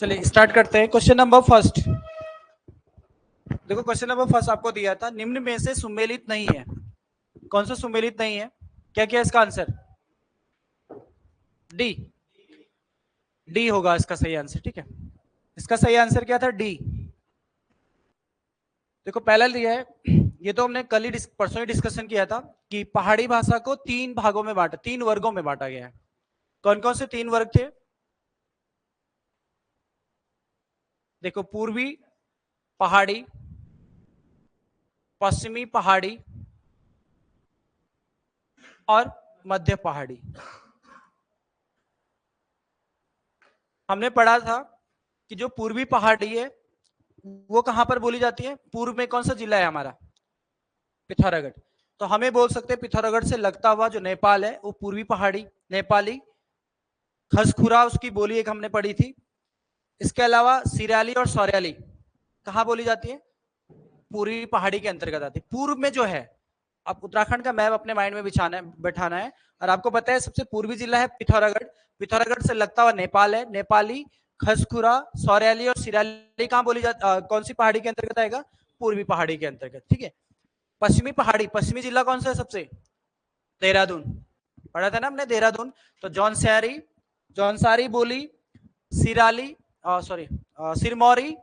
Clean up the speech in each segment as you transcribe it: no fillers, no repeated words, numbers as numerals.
चलिए स्टार्ट करते हैं। Question number first. देखो क्वेश्चन नंबर फर्स्ट आपको दिया था, निम्न में से सुमेलित नहीं है। कौन सा सुमेलित नहीं है? क्या क्या इसका आंसर? डी। डी होगा इसका सही आंसर। ठीक है, इसका सही आंसर क्या था? डी। देखो पहला दिया है, ये तो हमने कल ही परसों ही डिस्कशन किया था कि पहाड़ी भाषा को तीन भागों में बांटा, तीन वर्गों में बांटा गया है। कौन कौन से तीन वर्ग थे? देखो, पूर्वी पहाड़ी, पश्चिमी पहाड़ी और मध्य पहाड़ी। हमने पढ़ा था कि जो पूर्वी पहाड़ी है वो कहां पर बोली जाती है? पूर्व में कौन सा जिला है हमारा? पिथौरागढ़। तो हमें बोल सकते हैं पिथौरागढ़ से लगता हुआ जो नेपाल है वो पूर्वी पहाड़ी नेपाली। खसखुरा उसकी बोली एक हमने पढ़ी थी। इसके अलावा सिराली और सौर्याली कहां बोली जाती है? पूर्वी पहाड़ी के अंतर्गत आती है। पूर्व में जो है, अब उत्तराखंड का मैप अपने माइंड में बैठाना है। और आपको पता है सबसे पूर्वी जिला है पिथौरागढ़। पिथौरागढ़ से लगता हुआ नेपाल है। नेपाली, खसखुरा, सौर्याली और सिराली कहां बोली जाती, कौन सी पहाड़ी के अंतर्गत आएगा? पूर्वी पहाड़ी के अंतर्गत। ठीक है। पश्चिमी पहाड़ी, पश्चिमी जिला कौन सा है सबसे? देहरादून। पढ़ा था ना हमने देहरादून। तो जौनसारी बोली, सिराली, सॉरी, सिरमौरी।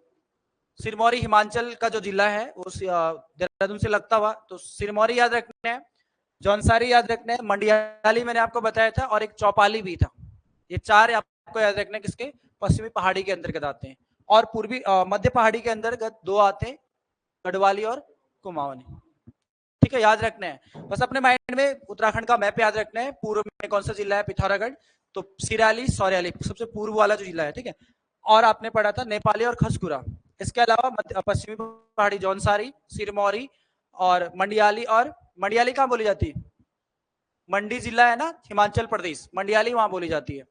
सिरमौरी हिमाचल का जो जिला है वो देहरादून से लगता हुआ, तो सिरमौरी याद रखना है, जौनसारी याद रखना है, मंडियाली मैंने आपको बताया था, और एक चौपाली भी था। ये चार आपको याद रखना है, किसके? पश्चिमी पहाड़ी के अंतर्गत आते हैं। और पूर्वी मध्य पहाड़ी के अंतर्गत दो आते हैं, गढ़वाली और कुमाऊनी। ठीक है, याद रखना है बस अपने माइंड में। उत्तराखंड का मैप याद रखना है। पूर्व में कौन सा जिला है? पिथौरागढ़। तो सिराली, सौर्याली सबसे पूर्व वाला जो जिला है। ठीक है। और आपने पढ़ा था नेपाली और खसखुरा। इसके अलावा पश्चिमी पहाड़ी जौनसारी, सिरमौरी और मंडियाली। और मंडियाली कहाँ बोली जाती है? मंडी जिला है ना हिमाचल प्रदेश, मंडियाली वहां बोली जाती है।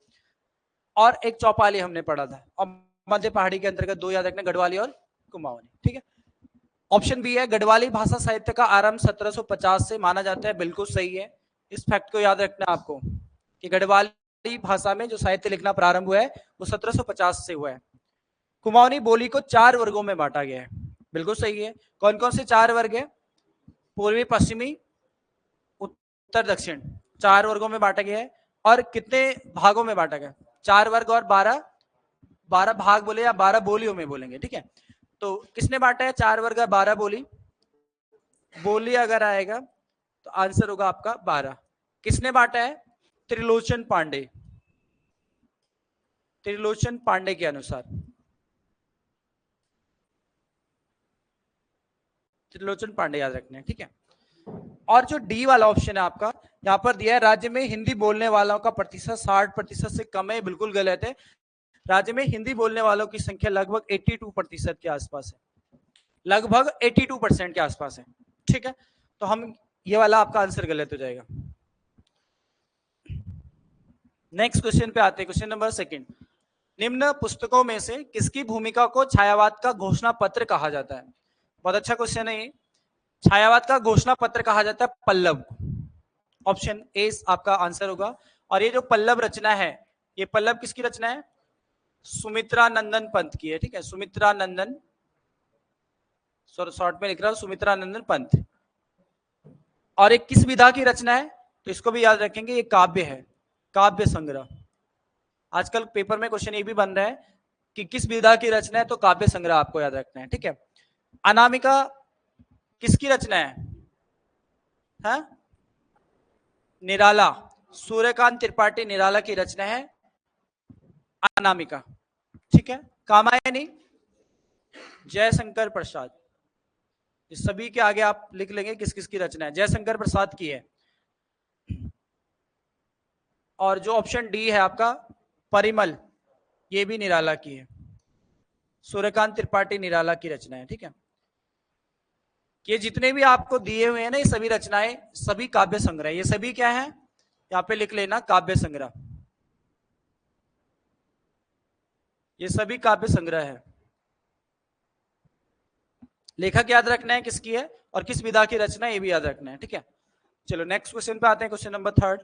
और एक चौपाली हमने पढ़ा था। और मध्य पहाड़ी के अंतर्गत दो याद रखना, गढ़वाली और कुमाऊनी। ठीक है। ऑप्शन बी है, गढ़वाली भाषा साहित्य का आरंभ 1750 से माना जाता है। बिल्कुल सही है। इस फैक्ट को याद रखना आपको कि गढ़वाली भाषा में जो साहित्य लिखना प्रारंभ हुआ है वो 1750 से हुआ है। कुमाऊनी बोली को चार वर्गों में बांटा गया है। बिल्कुल सही है। कौन कौन से चार वर्ग है? पूर्वी, पश्चिमी, उत्तर, दक्षिण। चार वर्गों में बांटा गया है। और कितने भागों में बांटा गया? चार वर्ग और 12 भाग बोले या 12 बोलियों में बोलेंगे। ठीक है। तो किसने बांटा है? चार वर्ग और 12 बोली। बोली अगर आएगा तो आंसर होगा आपका 12। किसने बांटा है? त्रिलोचन पांडे। त्रिलोचन पांडे के अनुसार। त्रिलोचन पांडे याद रखने हैं। ठीक है। और जो डी वाला ऑप्शन है आपका, यहां पर दिया है राज्य में हिंदी बोलने वालों का प्रतिशत 60% से कम है। बिल्कुल गलत है। राज्य में हिंदी बोलने वालों की संख्या लगभग 82% के आसपास है। लगभग 82% के आसपास है। ठीक है। तो हम ये वाला आपका आंसर गलत हो जाएगा। नेक्स्ट क्वेश्चन पे आते हैं। Question number second. निम्न पुस्तकों में से किसकी भूमिका को छायावाद का घोषणा पत्र कहा जाता है? बहुत अच्छा क्वेश्चन है ये। छायावाद का घोषणा पत्र कहा जाता है पल्लव। ऑप्शन ए आपका आंसर होगा। और ये जो पल्लव रचना है, ये पल्लव किसकी रचना है? सुमित्रा नंदन पंत की है। ठीक है, सुमित्रा नंदन, शॉर्ट में लिख रहा हूं, सुमित्रा नंदन पंत। और एक किस विधा की रचना है? तो इसको भी याद रखेंगे, ये काव्य है, काव्य संग्रह। आजकल पेपर में क्वेश्चन ये भी बन रहा है कि किस विधा की रचना है, तो काव्य संग्रह आपको याद रखना है। ठीक है। अनामिका किसकी रचना है? हा? निराला, सूर्यकांत त्रिपाठी निराला की रचना है अनामिका। ठीक है। कामायनी, जयशंकर प्रसाद। इस सभी के आगे आप लिख लेंगे किस किस की रचना है। जयशंकर प्रसाद की है। और जो ऑप्शन डी है आपका परिमल, ये भी निराला की है। सूर्यकांत त्रिपाठी निराला की रचना है। ठीक है। ये जितने भी आपको दिए हुए हैं ना, ये सभी रचनाएं, सभी काव्य संग्रह। ये सभी क्या है? यहाँ पे लिख लेना, काव्य संग्रह। ये सभी काव्य संग्रह है। लेखक याद रखना है किसकी है और किस विधा की रचना, ये भी याद रखना है। ठीक है। चलो नेक्स्ट क्वेश्चन पे आते हैं। Question number third.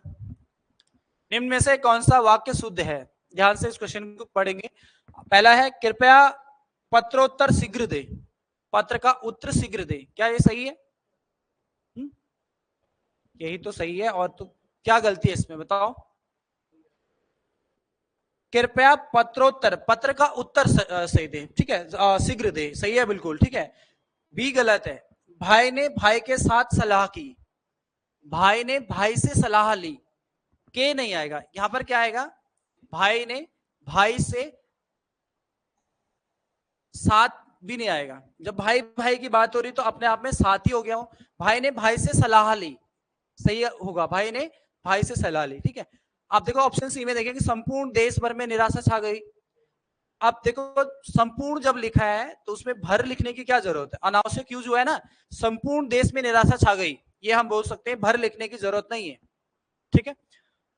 निम्न में से कौन सा वाक्य शुद्ध है? ध्यान से इस क्वेश्चन को पढ़ेंगे। पहला है कृपया पत्रोत्तर शीघ्र दे, पत्र का उत्तर शीघ्र दे, क्या ये सही है? यही तो सही है, और तो क्या गलती है इसमें बताओ? कृपया पत्रोत्तर, पत्र का उत्तर सही दे, ठीक है, शीघ्र दे, सही है बिल्कुल, ठीक है। बी गलत है। भाई ने भाई के साथ सलाह की, भाई ने भाई से सलाह ली, के नहीं आएगा यहां पर, क्या आएगा? भाई ने भाई से साथ भी नहीं आएगा, जब भाई भाई की बात हो रही तो अपने आप में साथ ही हो गया हो। भाई ने भाई से सलाह ली, सही होगा, भाई ने भाई से सलाह ली, ठीक है। आप देखो ऑप्शन सी में देखेंगे संपूर्ण देश भर में निराशा छा गई। अब देखो संपूर्ण जब लिखा है तो उसमें भर लिखने की क्या जरूरत है, अनावश्यक यूज हुआ है ना। संपूर्ण देश में निराशा छा गई, ये हम बोल सकते हैं, भर लिखने की जरूरत नहीं है, ठीक है।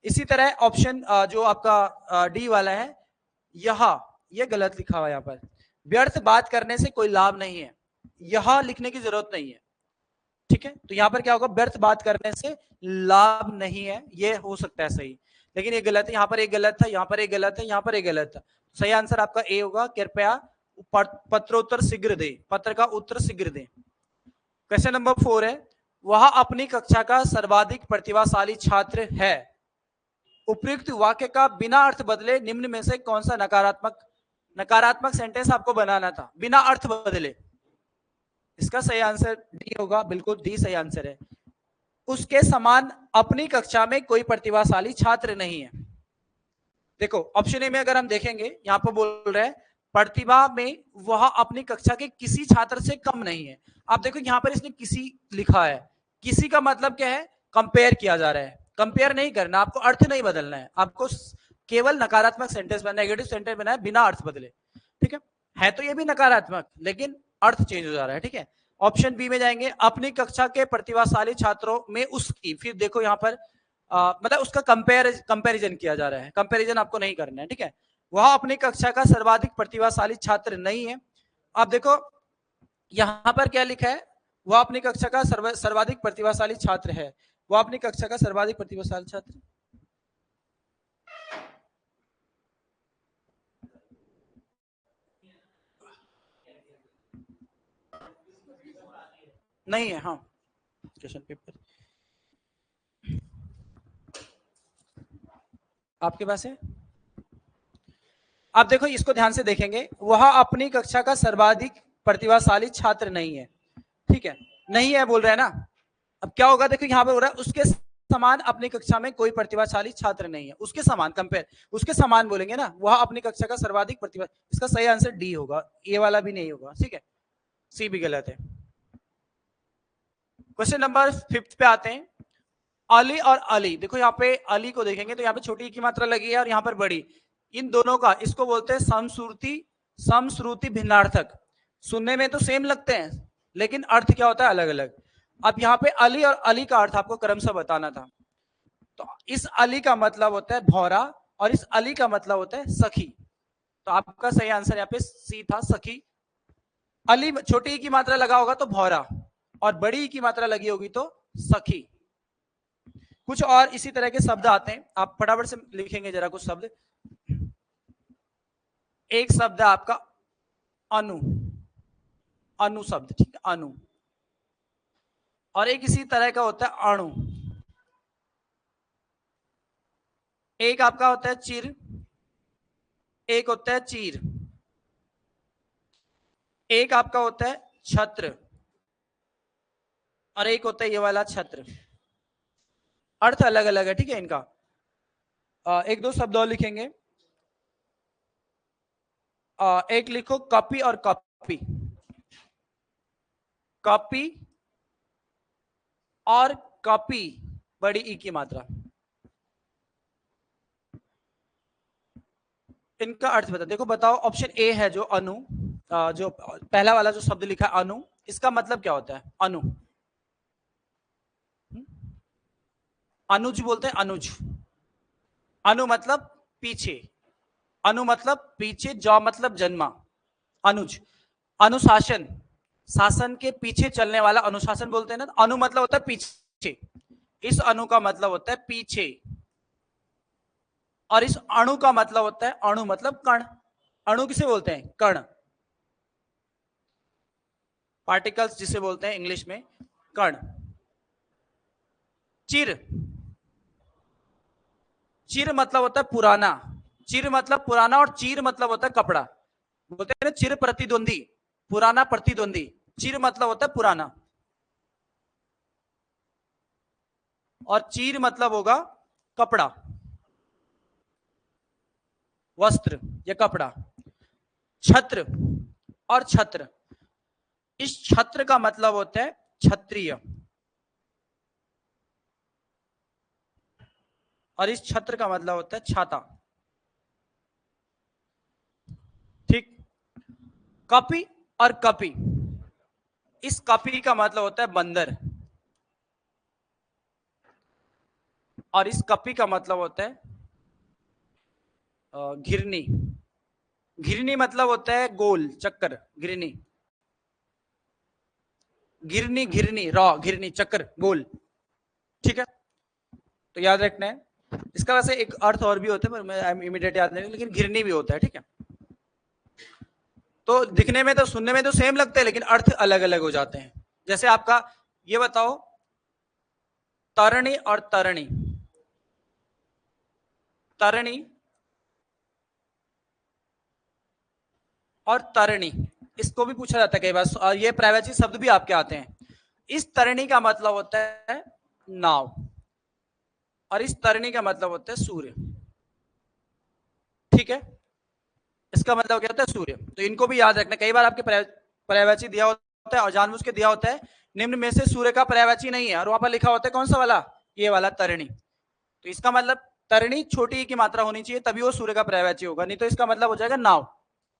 इसी तरह ऑप्शन जो आपका डी वाला है, यह ये गलत लिखा हुआ है यहाँ पर, व्यर्थ बात करने से कोई लाभ नहीं है, यह लिखने की जरूरत नहीं है, ठीक है। तो यहाँ पर क्या होगा, व्यर्थ बात करने से लाभ नहीं है, ये हो सकता है सही, लेकिन ये गलत है। यहाँ पर एक गलत था, यहाँ पर एक गलत है, यहाँ पर एक गलत था। सही आंसर आपका ए होगा, कृपया पत्रोत्तर शीघ्र दे, पत्र का उत्तर शीघ्र दे। क्वेश्चन नंबर 4 है, वह अपनी कक्षा का सर्वाधिक प्रतिभाशाली छात्र है। उपयुक्त वाक्य का बिना अर्थ बदले निम्न में से कौन सा नकारात्मक सेंटेंस आपको बनाना था, बिना अर्थ बदले। इसका सही आंसर डी होगा, बिल्कुल डी सही आंसर है। उसके समान अपनी कक्षा में कोई प्रतिभाशाली छात्र नहीं है। देखो ऑप्शन ए में अगर हम देखेंगे, यहां पर बोल रहे हैं प्रतिभा में वह अपनी कक्षा के किसी छात्र से कम नहीं है। आप देखो यहां पर इसने किसी लिखा है, किसी का मतलब क्या है, कंपेयर किया जा रहा है। कंपेयर नहीं करना, आपको अर्थ नहीं बदलना है, आपको केवल नकारात्मक सेंटेंस बनाना, नेगेटिव सेंटेंस बनाना है बिना अर्थ बदले, ठीक है तो ये भी नकारात्मक, लेकिन अर्थ चेंज हो जा रहा है, ठीक है। ऑप्शन बी में जाएंगे, अपनी कक्षा के प्रतिभाशाली छात्रों में उसकी, फिर देखो यहाँ पर मतलब उसका कंपैरिजन किया जा रहा है, कंपैरिजन आपको नहीं करना है, ठीक है। वह अपनी कक्षा का सर्वाधिक प्रतिभाशाली छात्र नहीं है। आप देखो यहां पर क्या लिखा है, वह अपनी कक्षा का सर्वाधिक प्रतिभाशाली छात्र है, वह अपनी कक्षा का सर्वाधिक प्रतिभाशाली छात्र नहीं है। हाँ क्वेश्चन पेपर आपके पास है, आप देखो इसको ध्यान से देखेंगे, वह अपनी कक्षा का सर्वाधिक प्रतिभाशाली छात्र नहीं है, ठीक है, नहीं है बोल रहा है ना। अब क्या होगा, देखो यहाँ पे हो रहा है उसके समान अपनी कक्षा में कोई प्रतिभाशाली छात्र नहीं है, उसके समान कंपेयर, उसके समान बोलेंगे ना, वह अपनी कक्षा का सर्वाधिक प्रतिभा, इसका सही आंसर डी होगा, ए वाला भी नहीं होगा, ठीक है, सी भी गलत है। क्वेश्चन नंबर 5 पे आते हैं, अली और अली। देखो यहाँ पे अली को देखेंगे तो यहाँ पे छोटी की मात्रा लगी है और यहाँ पर बड़ी, इन दोनों का, इसको बोलते हैं समश्रुति भिन्नार्थक। सुनने में तो सेम लगते हैं लेकिन अर्थ क्या होता है अलग अलग। अब यहाँ पे अली और अली का अर्थ आपको क्रमशः बताना था। तो इस अली का मतलब होता है भौरा और इस अली का मतलब होता है सखी। तो आपका सही आंसर यहाँ पे सी था, सखी। अली छोटी की मात्रा लगा होगा तो भौरा और बड़ी की मात्रा लगी होगी तो सखी। कुछ और इसी तरह के शब्द आते हैं, आप फटाफट से लिखेंगे जरा कुछ शब्द। एक शब्द है आपका अनु, अनु शब्द, ठीक है, अनु। और एक इसी तरह का होता है अणु। एक आपका होता है चिर, एक होता है चीर, एक आपका होता है छत्र और एक होता है ये वाला छत्र। अर्थ अलग अलग है, ठीक है इनका। एक दो शब्द और लिखेंगे। एक लिखो कॉपी और कॉपी, कॉपी और कॉपी, बड़ी ई की मात्रा। इनका अर्थ बता, देखो बताओ, ऑप्शन ए है जो अनु, जो पहला वाला जो शब्द लिखा है अनु, इसका मतलब क्या होता है अनु? अनुज बोलते हैं, अनुज। अनु मतलब पीछे, अनु मतलब पीछे, जौ मतलब जन्मा, अनुज। अनुशासन, शासन के पीछे चलने वाला अनुशासन बोलते हैं ना। अनु मतलब होता है पीछे, इस अनु का मतलब होता है पीछे, और इस अणु का मतलब होता है, अणु मतलब कण। अणु किसे बोलते हैं? कण। पार्टिकल्स जिसे बोलते हैं इंग्लिश में कण। चिर, चिर मतलब होता है पुराना, चिर मतलब पुराना, और चीर मतलब होता है कपड़ा। बोलते हैं ना चिर प्रतिद्वंदी, पुराना प्रतिद्वंदी, चिर मतलब होता है पुराना, और चीर मतलब होगा कपड़ा, वस्त्र या कपड़ा। छत्र और छत्र, इस छत्र का मतलब होता है क्षत्रिय, और इस छत्र का मतलब होता है छाता। ठीक। कपि और कपि, इस कपि का मतलब होता है बंदर, और इस कपि का मतलब होता है घिरनी। घिरनी मतलब होता है गोल चक्कर, घिरनी, घिरनी घिरनी रॉ, घिरनी चक्कर गोल। ठीक है, तो याद रखना है। इसका वैसे एक अर्थ और भी होता है, पर मैं इमीडिएट याद नहीं, लेकिन घिरनी भी होता है। ठीक है, तो दिखने में तो सुनने में तो सेम लगते हैं, लेकिन अर्थ अलग अलग हो जाते हैं। जैसे आपका ये बताओ, तरणी और तरणी, तरणी और तरणी, इसको भी पूछा जाता है कई बार, और ये प्रायवाची शब्द भी आपके आते हैं। इस तरणी का मतलब होता है नाव, और इस तरणी का मतलब होता है सूर्य। ठीक है, इसका मतलब क्या होता है? सूर्य। तो इनको भी याद रखना, कई बार आपके पर्यायवाची दिया होता है और जानबूझ के दिया होता है निम्न में से सूर्य का पर्यायवाची नहीं है, और वहां पर लिखा होता है कौन सा वाला? ये वाला तरणी। तो इसका मतलब तरणी छोटी ई की मात्रा होनी चाहिए, तभी वो सूर्य का पर्यायवाची होगा, नहीं तो इसका मतलब हो जाएगा नाव।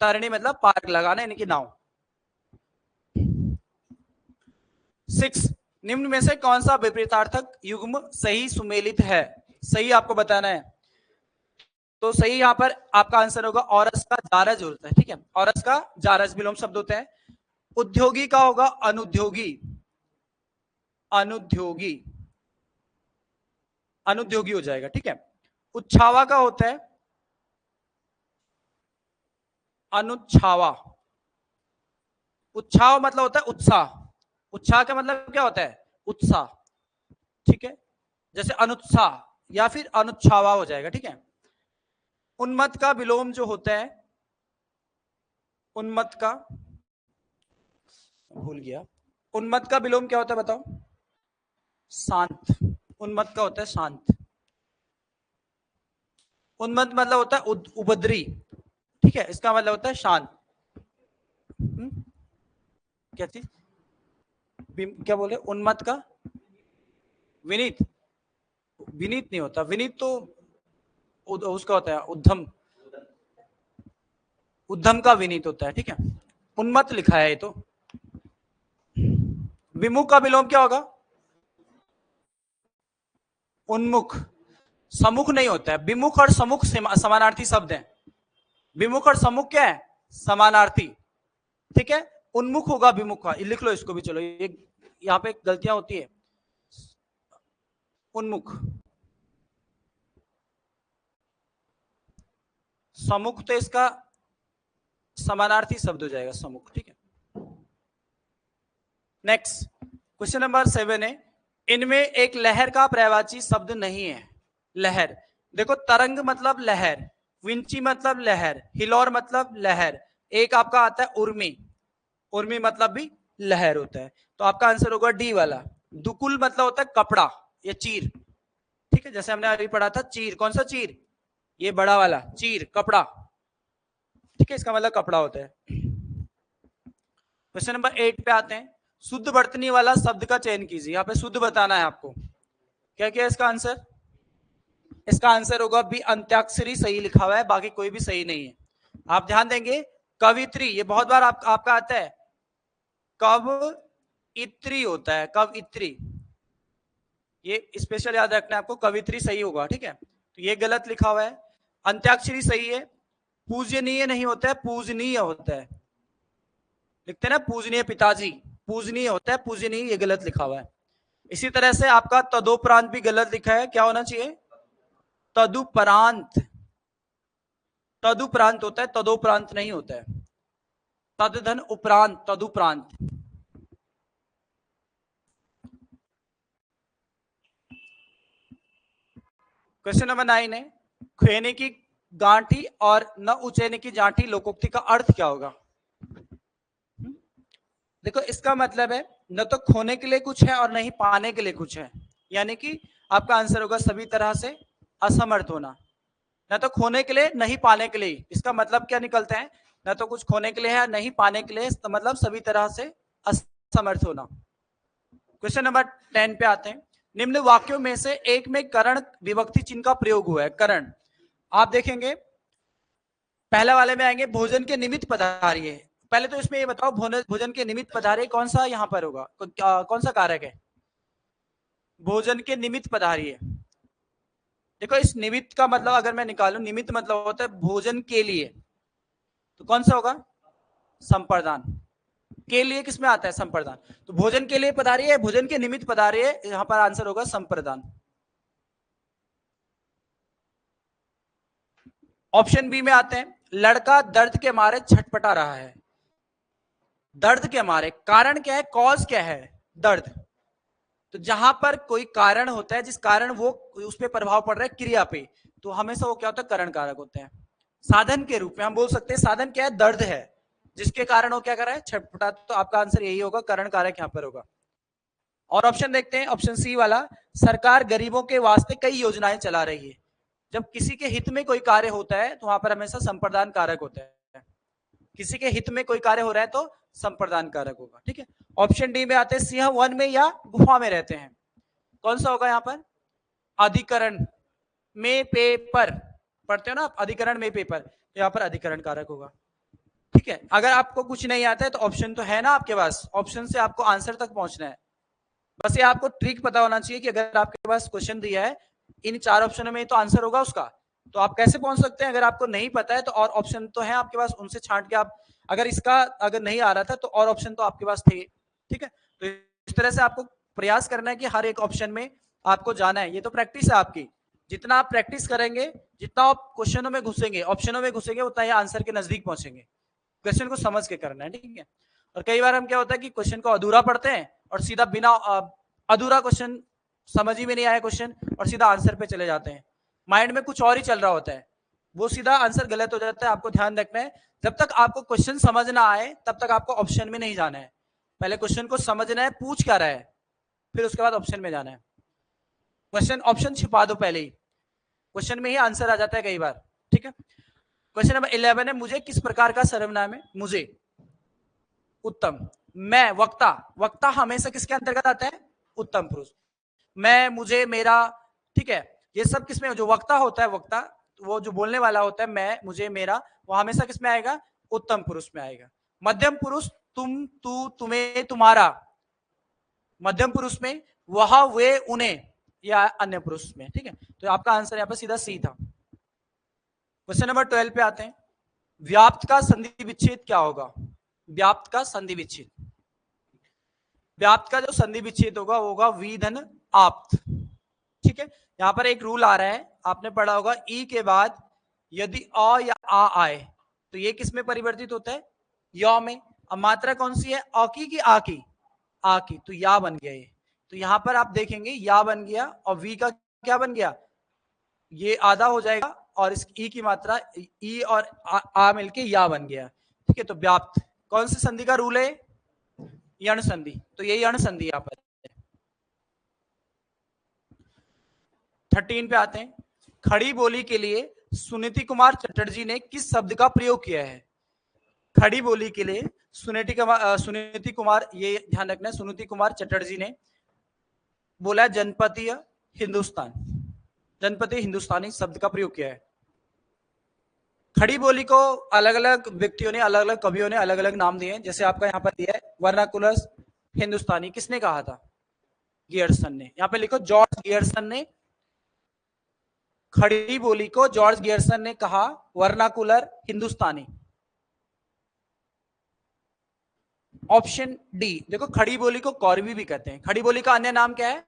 तरणी मतलब पार लगाना, यानी कि नाव। 6, निम्न में से कौन सा विपरीतार्थक युग्म सही सुमेलित है? सही आपको बताना है। तो सही यहां पर आपका आंसर होगा औरस का जारज होता है। ठीक है, औरस का जारज विलोम शब्द होता है। उद्योगी का होगा अनुद्योगी, अनुद्योगी, अनुद्योगी हो जाएगा। ठीक है, उच्छावा का होता है अनुच्छावा। उत्साह मतलब होता है उत्साह, उत्साह का मतलब क्या होता है? उत्साह। ठीक है, जैसे अनुत्साह या फिर अनुच्छावा हो जाएगा। ठीक है, उन्मत्त का विलोम जो होता है, उन्मत्त का, भूल गया, उन्मत्त का विलोम क्या होता है बताओ? शांत। उन्मत्त का होता है शांत। उन्मत्त मतलब होता है उपद्री। ठीक है, इसका मतलब होता है शांत। क्या चीज? क्या बोले? उन्मत्त का विनीत, विनीत नहीं होता, विनीत तो उसका होता है उद्धम, उद्धम का विनीत होता है। ठीक है, उन्मत्त लिखा है ये तो। विमुख का विलोम क्या होगा? उन्मुख। सम्मुख नहीं होता है, विमुख और सम्मुख समानार्थी शब्द हैं। विमुख और सम्मुख क्या है? समानार्थी। ठीक है, उन्मुख होगा विमुख का, लिख लो इसको भी। चलो, ये यहाँ पे गलतियां होती है। उन्मुख, सम्मुख तो इसका समानार्थी शब्द हो जाएगा सम्मुख। ठीक है, नेक्स्ट क्वेश्चन नंबर 7 है, इनमें एक लहर का पर्यायवाची शब्द नहीं है। लहर, देखो तरंग मतलब लहर, विंची मतलब लहर, हिलोर मतलब लहर, एक आपका आता है उर्मी, उर्मी मतलब भी लहर होता है। तो आपका आंसर होगा डी वाला। दुकुल मतलब होता है कपड़ा या चीर। ठीक है, जैसे हमने अभी पढ़ा था चीर, कौन सा चीर? ये बड़ा वाला चीर, कपड़ा। ठीक है, इसका मतलब कपड़ा होता है। क्वेश्चन नंबर 8 पे आते हैं, शुद्ध वर्तनी वाला शब्द का चयन कीजिए। यहाँ पे शुद्ध बताना है आपको। क्या क्या है इसका आंसर? इसका आंसर होगा बी, अंत्याक्षरी सही लिखा हुआ है, बाकी कोई भी सही नहीं है। आप ध्यान देंगे, कवित्री, ये बहुत बार आपका आता है, कव इत्री होता है, कव इत्री, ये स्पेशल याद रखना है आपको, कवित्री सही होगा। ठीक है, तो ये गलत लिखा हुआ है। अंत्याक्षरी सही है। पूजनीय नहीं होता है, पूजनीय होता है, लिखते हैं ना पूजनीय पिताजी, पूजनीय होता है, पूजनीय, ये गलत लिखा हुआ है। इसी तरह से आपका तदोपरांत भी गलत लिखा है, क्या होना चाहिए? तदुपरांत, तदुपरांत होता है, तदोपरांत नहीं होता है। तदधन उपरांत, तदुपरांत। क्वेश्चन नंबर 9 है, खेने की गांठी और न उचेने की जांठी लोकोक्ति का अर्थ क्या होगा? देखो इसका मतलब है न तो खोने के लिए कुछ है और न ही पाने के लिए कुछ है, यानी कि आपका आंसर होगा सभी तरह से असमर्थ होना। न तो खोने के लिए नहीं पाने के लिए, इसका मतलब क्या निकलता है? न तो कुछ खोने के लिए है नहीं पाने के लिए, तो मतलब सभी तरह से असमर्थ होना। क्वेश्चन नंबर 10 पे आते हैं, निम्न वाक्यों में से एक में करण विभक्ति चिन्ह का प्रयोग हुआ है। करण आप देखेंगे पहले वाले में आएंगे भोजन के निमित्त पधारिये। पहले तो इसमें ये बताओ भोजन के निमित्त पधारिये कौन सा यहाँ पर होगा, कौन सा कारक है? भोजन के निमित्त पधारिये। देखो इस निमित्त का मतलब अगर मैं निकालूं, निमित्त मतलब होता है भोजन के लिए, तो कौन सा होगा? संप्रदान। के लिए किसमें आता है? संप्रदान। तो भोजन के लिए पधारिये, भोजन के निमित्त पधारिये, यहां पर आंसर होगा संप्रदान। ऑप्शन बी में आते हैं, लड़का दर्द के मारे छटपटा रहा है। दर्द के मारे, कारण क्या है? कॉज क्या है? दर्द। तो जहां पर कोई कारण होता है जिस कारण वो उस पर प्रभाव पड़ रहा है क्रिया पे, तो हमेशा वो क्या होता है? कारण कारक होते हैं। साधन के रूप में हम बोल सकते हैं साधन क्या है? दर्द है, जिसके कारण वो क्या कर रहा है? छटपटा। तो आपका आंसर यही होगा, कारण कारक यहां पर होगा। और ऑप्शन देखते हैं, ऑप्शन सी वाला, सरकार गरीबों के वास्ते कई योजनाएं चला रही है। जब किसी के हित में कोई कार्य होता है तो वहां पर हमेशा संप्रदान कारक होता है। किसी के हित में कोई कार्य हो रहा है तो संप्रदान कारक होगा। ठीक है, ऑप्शन डी में आते हैं, सिंह वन में या गुफा में रहते हैं। कौन सा होगा यहाँ पर? अधिकरण में पेपर पढ़ते हो ना आप, अधिकरण में पेपर, यहाँ पर अधिकरण कारक होगा। ठीक है, अगर आपको कुछ नहीं आता है तो ऑप्शन तो है ना आपके पास, ऑप्शन से आपको आंसर तक पहुंचना है। बस ये आपको ट्रिक पता होना चाहिए कि अगर आपके पास क्वेश्चन दिया है इन 4 ऑप्शनों में तो आंसर होगा उसका, तो आप कैसे पहुंच सकते हैं? अगर आपको नहीं पता है तो और ऑप्शन तो है आपके पास, उनसे छांट के आप, अगर इसका अगर नहीं आ रहा था तो और ऑप्शन तो आपके पास थे। ठीक है, तो इस तरह से आपको प्रयास करना है कि हर एक ऑप्शन में आपको जाना है। ये तो प्रैक्टिस है आपकी, जितना आप प्रैक्टिस करेंगे, जितना आप क्वेश्चनों में घुसेंगे, ऑप्शनों में घुसेंगे, उतना ही आंसर के नजदीक पहुंचेंगे। क्वेश्चन को समझ के करना है। ठीक है, और कई बार हम क्या होता है कि क्वेश्चन को अधूरा पढ़ते हैं और सीधा बिना अधूरा क्वेश्चन, समझ ही में नहीं आया क्वेश्चन, और सीधा आंसर पे चले जाते हैं। माइंड में कुछ और ही चल रहा होता है, वो सीधा आंसर गलत हो जाता है। आपको ध्यान रखना है, जब तक आपको क्वेश्चन समझ ना आए तब तक आपको ऑप्शन में नहीं जाना है। पहले क्वेश्चन को समझना है, पूछ क्या रहा है, फिर उसके बाद ऑप्शन में जाना है। क्वेश्चन ऑप्शन छिपा दो पहले ही, क्वेश्चन में ही आंसर आ जाता है कई बार। ठीक है, क्वेश्चन नंबर 11 है, मुझे किस प्रकार का सर्वनाम है? मुझे, उत्तम। मैं, वक्ता। वक्ता हमेशा किसके अंतर्गत आता है? उत्तम पुरुष। मैं, मुझे, मेरा। ठीक है, ये सब किसमें, जो वक्ता होता है, वक्ता वो जो बोलने वाला होता है, मैं, मुझे, मेरा, वो हमेशा किसमें आएगा? उत्तम पुरुष में आएगा। मध्यम पुरुष तुम, तू, तुम्हें, तुम्हारा, मध्यम पुरुष में वह, वे, उन्हें, या अन्य पुरुष में। ठीक है, तो आपका आंसर यहाँ पर सीधा सी था। क्वेश्चन नंबर 12 पे आते हैं, व्याप्त का संधि विच्छेद क्या होगा? व्याप्त का संधि विच्छेद, व्याप्त का जो संधि विच्छेद होगा वो होगा वी धन आप्त। ठीक है, यहां पर एक रूल आ रहा है, आपने पढ़ा होगा, ई के बाद यदि अ या आ आए तो ये किस में परिवर्तित होता है? या में। अब मात्रा कौन सी है? अ की कि आ की? आ की, तो या बन गया ये। तो यहां पर आप देखेंगे या बन गया और वी का क्या बन गया? ये आधा हो जाएगा और इस ई की मात्रा ई और आ मिलके या बन गया। ठीक है, तो व्याप्त कौन सी संधि का रूल है? यण संधि, तो ये यण संधि यहां पर। 13 पे आते हैं, खड़ी बोली के लिए सुनीति कुमार चटर्जी ने किस शब्द का प्रयोग किया है? खड़ी बोली के लिए सुनीति कुमार, ये ध्यान रखना है, सुनीति कुमार चटर्जी ने बोला जनपदीय हिंदुस्तान, जनपदीय हिंदुस्तानी शब्द का प्रयोग किया है। खड़ी बोली को अलग अलग व्यक्तियों ने, अलग अलग कवियों ने अलग अलग नाम दिए हैं, जैसे आपका यहाँ पर दिया है वर्नाकुलर हिंदुस्तानी, किसने कहा था? गियर्सन ने। यहाँ पे लिखो जॉर्ज गियर्सन ने खड़ी बोली को, जॉर्ज गियर्सन ने कहा वर्नाकुलर हिंदुस्तानी। ऑप्शन डी, देखो खड़ी बोली को कौरवी भी कहते हैं। खड़ी बोली का अन्य नाम क्या है?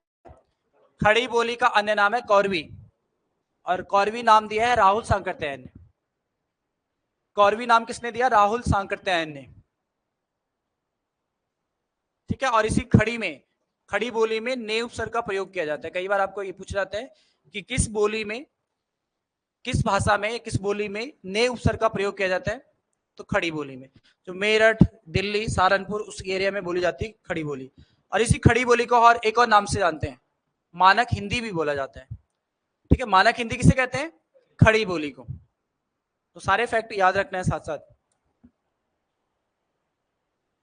खड़ी बोली का अन्य नाम है कौरवी, और कौरवी नाम दिया है राहुल सांकृत्यायन ने। कौरवी नाम किसने दिया? राहुल सांकृत्यायन ने। ठीक है, और इसी खड़ी में, खड़ी बोली में ने उपसर्ग का प्रयोग किया जाता है। कई बार आपको ये पूछा जाता है कि किस बोली में, किस भाषा में, किस बोली में ने उपसर्ग का प्रयोग किया जाता है? तो खड़ी बोली में। जो मेरठ, दिल्ली, सहारनपुर उस एरिया में बोली जाती है खड़ी बोली। और इसी खड़ी बोली को और एक और नाम से जानते हैं, मानक हिंदी भी बोला जाता है। ठीक है, मानक हिंदी किसे कहते हैं? खड़ी बोली को। तो सारे फैक्ट याद रखना है साथ साथ।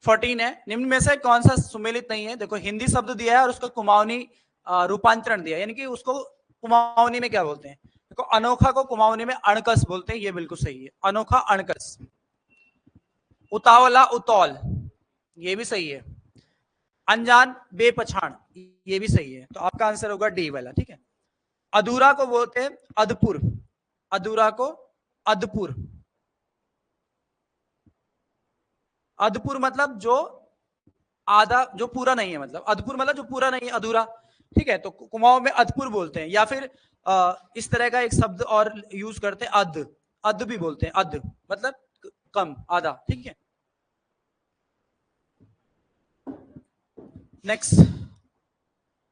14 है, निम्न में से कौन सा सुमेलित नहीं है? देखो हिंदी शब्द दिया है और उसका कुमाऊनी रूपांतरण दिया है, यानी कि उसको कुमाऊनी में क्या बोलते हैं? देखो अनोखा को कुमाऊनी में अणकस बोलते हैं, ये बिल्कुल सही है, अनोखा अणकस। उतावला उतौल, ये भी सही है। अनजान बेपछाण, ये भी सही है। तो आपका आंसर होगा डी वाला। ठीक है, अधूरा को बोलते हैं अधपुर, अधूरा को अधपुर। अधपुर मतलब जो आधा, जो पूरा नहीं है, मतलब अधपुर मतलब जो पूरा नहीं है, अधूरा। ठीक है, तो कुमाऊं में अधपुर बोलते हैं, या फिर इस तरह का एक शब्द और यूज करते हैं, अध, अध भी बोलते हैं, अध मतलब कम, आधा। ठीक है, नेक्स्ट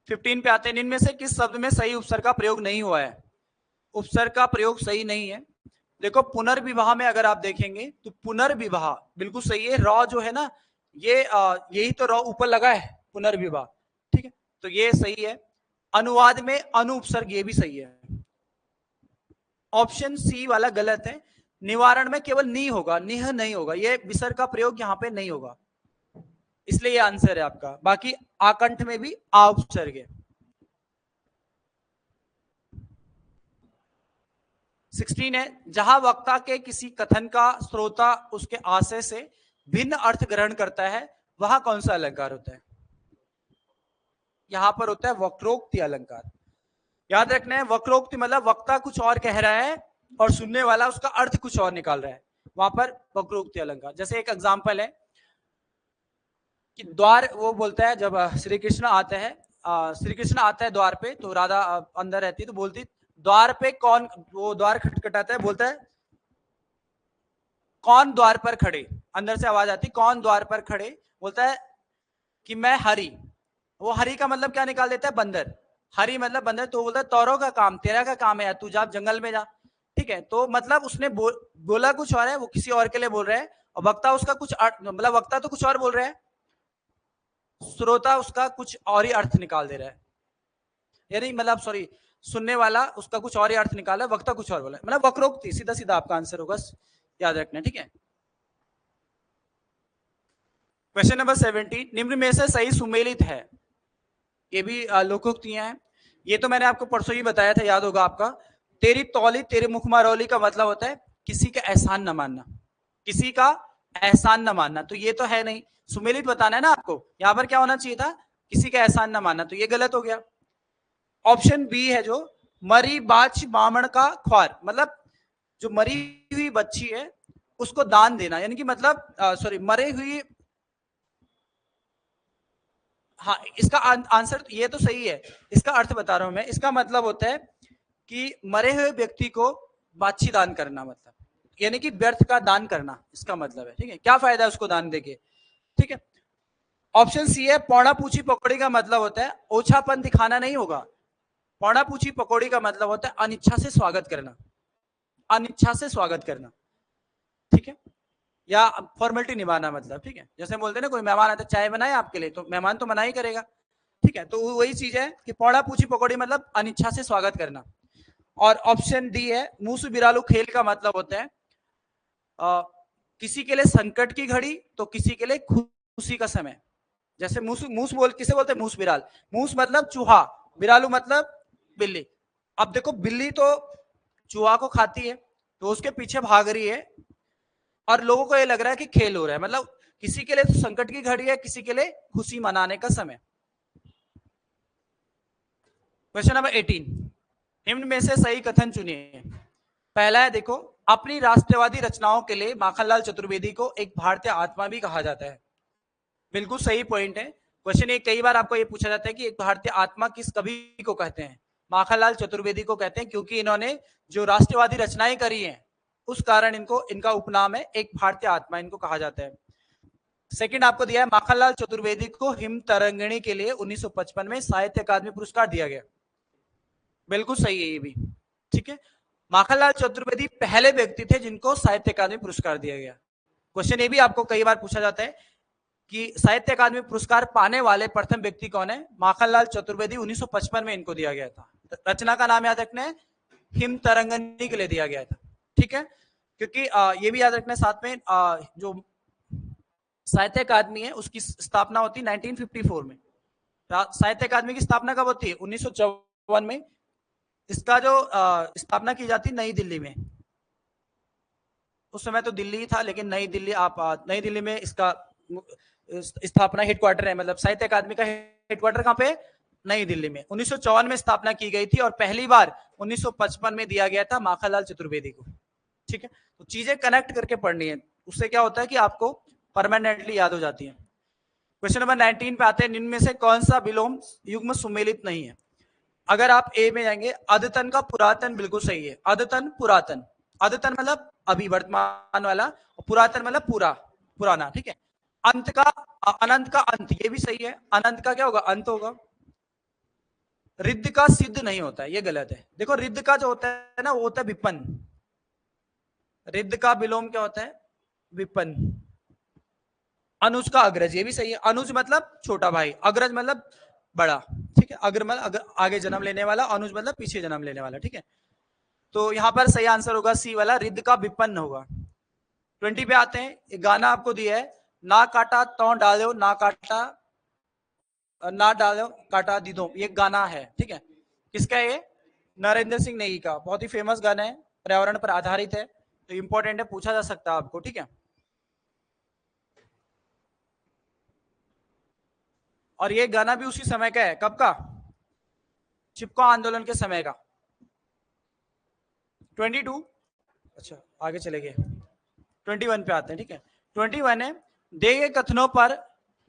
15 पे आते हैं। इनमें से किस शब्द में सही उपसर्ग का प्रयोग नहीं हुआ है? उपसर्ग का प्रयोग सही नहीं है। देखो पुनर्विवाह में अगर आप देखेंगे तो पुनर्विवाह बिल्कुल सही है। रॉ जो है ना, ये यही तो रॉ ऊपर लगा है, पुनर्विवाह। ठीक है, तो ये सही है। अनुवाद में अनुपसर्ग, ये भी सही है। ऑप्शन सी वाला गलत है। निवारण में केवल नी होगा, निह नहीं होगा, ये विसर्ग का प्रयोग यहाँ पे नहीं होगा, इसलिए ये आंसर है आपका। बाकी आकंठ में भी आ उपसर्ग है। 16 है, जहां वक्ता के किसी कथन का श्रोता उसके आशय से भिन्न अर्थ ग्रहण करता है, वहां कौन सा अलंकार होता है? यहां पर होता है वक्रोक्ति अलंकार। याद रखना है, वक्रोक्ति मतलब वक्ता कुछ और कह रहा है और सुनने वाला उसका अर्थ कुछ और निकाल रहा है, वहां पर वक्रोक्ति अलंकार। जैसे एक एग्जाम्पल है कि द्वार, वो बोलता है जब श्री कृष्ण आते हैं, श्री कृष्ण आता है द्वार पे, तो राधा अंदर रहती है, तो बोलती द्वार पे कौन, वो द्वार खटखटाता है, बोलता है कौन द्वार पर खड़े, अंदर से आवाज आती कौन द्वार पर खड़े, बोलता है कि मैं हरि। वो हरि का मतलब क्या निकाल देता है? बंदर। हरि मतलब बंदर, तो बोलता है तौरों का काम, तेरा का काम है यार, तू जा जंगल में जा। ठीक है, तो मतलब उसने बोला कुछ और है, वो किसी और के लिए बोल रहा है, और वक्ता उसका कुछ मतलब वक्ता तो कुछ और बोल रहा है, श्रोता उसका कुछ और ही अर्थ निकाल दे रहा है, यानी मतलब सॉरी, सुनने वाला उसका कुछ और ही अर्थ निकाला, वक्ता कुछ और बोला, मतलब वक्रोक्ति, सीधा सीधा आपका आंसर होगा, याद रखना। ठीक है, क्वेश्चन नंबर 17, निम्न में से सही सुमेलित है? ये भी लोकोक्तियां हैं। ये तो मैंने आपको परसों ही बताया था, याद होगा आपका। तेरी तौली तेरे मुख मारौली का मतलब होता है किसी का एहसान न मानना, किसी का एहसान न मानना, तो ये तो है नहीं, सुमेलित बताना है ना आपको। यहां पर क्या होना चाहिए था? किसी का एहसान न मानना, तो ये गलत हो गया। ऑप्शन बी है जो मरी बाच बामण का ख्वार, मतलब जो मरी हुई बच्ची है उसको दान देना, यानी कि मतलब सॉरी, मरे हुई, हाँ इसका आंसर ये तो सही है, इसका अर्थ बता रहा हूं मैं। इसका मतलब होता है कि मरे हुए व्यक्ति को बाछी दान करना, मतलब यानी कि व्यर्थ का दान करना, इसका मतलब है। ठीक है, क्या फायदा है उसको दान देके? ठीक है, ऑप्शन सी है पौड़ा पूछी पकौड़ी का मतलब होता है ओछापन दिखाना नहीं होगा। पौड़ा पूछी पकौड़ी का मतलब होता है अनिच्छा से स्वागत करना, अनिच्छा से स्वागत करना। ठीक है, या फॉर्मेलिटी निभाना, मतलब ठीक है, जैसे बोलते हैं ना कोई मेहमान आता है चाय बनाए आपके लिए, तो मेहमान तो मना ही करेगा। ठीक है, तो वही चीज है कि पौड़ा पूछी पकौड़ी मतलब अनिच्छा से स्वागत करना। और ऑप्शन डी है मूसु बिरालू खेल का मतलब होता है किसी के लिए संकट की घड़ी तो किसी के लिए खुशी का समय। जैसे मूस मूस बोल किसे बोलते हैं? मूस बिराल। मूस मतलब चूहा, बिरालू मतलब बिल्ली। अब देखो बिल्ली तो चूहा को खाती है, तो उसके पीछे भाग रही है और लोगों को ये लग रहा है कि खेल हो रहा है, मतलब किसी के लिए तो संकट की घड़ी है, किसी के लिए खुशी मनाने का समय। क्वेश्चन नंबर 18, निम्न में से सही कथन चुनिए। पहला है देखो, अपनी राष्ट्रवादी रचनाओं के लिए माखनलाल चतुर्वेदी को एक भारतीय आत्मा भी कहा जाता है। बिल्कुल सही पॉइंट है। क्वेश्चन ये कई बार आपको ये पूछा जाता है कि एक भारतीय आत्मा किस कवि को कहते हैं? माखनलाल चतुर्वेदी को कहते हैं, क्योंकि इन्होंने जो राष्ट्रवादी रचनाएं करी हैं उस कारण इनको, इनका उपनाम है एक भारतीय आत्मा, इनको कहा जाता है। सेकंड आपको दिया है, माखनलाल चतुर्वेदी को हिम तरंगिणी के लिए 1955 में साहित्य अकादमी पुरस्कार दिया गया। बिल्कुल सही है ये भी, ठीक है। माखनलाल चतुर्वेदी पहले व्यक्ति थे जिनको साहित्य अकादमी पुरस्कार दिया गया। क्वेश्चन ये भी आपको कई बार पूछा जाता है कि साहित्य अकादमी पुरस्कार पाने वाले प्रथम व्यक्ति कौन है? माखनलाल चतुर्वेदी, 1955 में इनको दिया गया था। रचना का नाम याद रखना है, हिम तरंगिणी के लिए दिया गया था, ठीक है। क्योंकि ये भी याद रखना है साथ में, जो साहित्य अकादमी है उसकी स्थापना होती है 1954 में। साहित्य अकादमी की स्थापना कब होती है? 1954 में। इसका जो स्थापना की जाती है नई दिल्ली में। उस समय तो दिल्ली था, लेकिन नई दिल्ली, आप नई दिल्ली में इसका स्थापना हेडक्वार्टर है, मतलब साहित्य अकादमी का हेडक्वार्टर कहाँ पे? नई दिल्ली में। 1954 में स्थापना की गई थी और पहली बार 1955 में दिया गया था माखनलाल चतुर्वेदी को, ठीक है। तो चीजें कनेक्ट करके पढ़नी है, उससे क्या होता है कि आपको परमानेंटली याद हो जाती है। क्वेश्चन नंबर 19 पे आते हैं, निम्न में से कौन सा विलोम युग्म सुमेलित नहीं है? अगर आप ए में जाएंगे, अद्यतन का पुरातन बिल्कुल सही है। अद्यतन पुरातन, अद्यतन मतलब अभी वर्तमान वाला, और पुरातन मतलब पूरा पुराना, ठीक है। अंत का अनंत का अंत, ये भी सही है। अनंत का क्या होगा? अंत होगा। रिद्ध का सिद्ध नहीं होता है, ये गलत है। देखो रिद्ध का जो होता है ना, वो होता है विपन्न। रिद्ध का विलोम क्या होता है? विपन्न। अनुज का अग्रज, ये भी सही है। अनुज मतलब छोटा भाई, अग्रज मतलब बड़ा, ठीक है। अग्र मतलब आगे जन्म लेने वाला, अनुज मतलब पीछे जन्म लेने वाला, ठीक है। तो यहां पर सही आंसर होगा सी वाला, रिद्ध का विपन्न होगा। 20 पे आते हैं, एक गाना आपको दिया है, ना काटा तो डालो, ना काटा ना डालो काटा दी दो, ये गाना है, ठीक है। किसका है ये? नरेंद्र सिंह नेगी का। बहुत ही फेमस गाना है, पर्यावरण पर आधारित है, तो इंपॉर्टेंट है, पूछा जा सकता है आपको, ठीक है। और ये गाना भी उसी समय का है, कब का? चिपको आंदोलन के समय का। 22, अच्छा आगे चले गए, 21 पे आते हैं, ठीक है। 21 है, दिए गए कथनों पर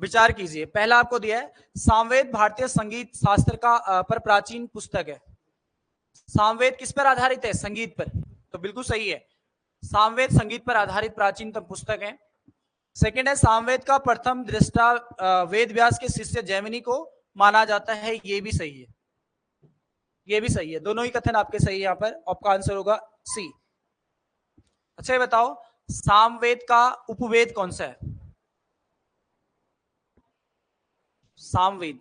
विचार कीजिए। पहला आपको दिया है, सामवेद भारतीय संगीत शास्त्र का पर प्राचीन पुस्तक है। सामवेद किस पर आधारित है? संगीत पर, तो बिल्कुल सही है। सामवेद संगीत पर आधारित प्राचीनतम पुस्तक है। सेकंड है, सामवेद का प्रथम दृष्टा वेद व्यास के शिष्य जैमिनी को माना जाता है, ये भी सही है। ये भी सही है, दोनों ही कथन आपके सही है। यहाँ पर आपका आंसर होगा सी। अच्छा ये बताओ, सामवेद का उपवेद कौन सा है? सामवेद,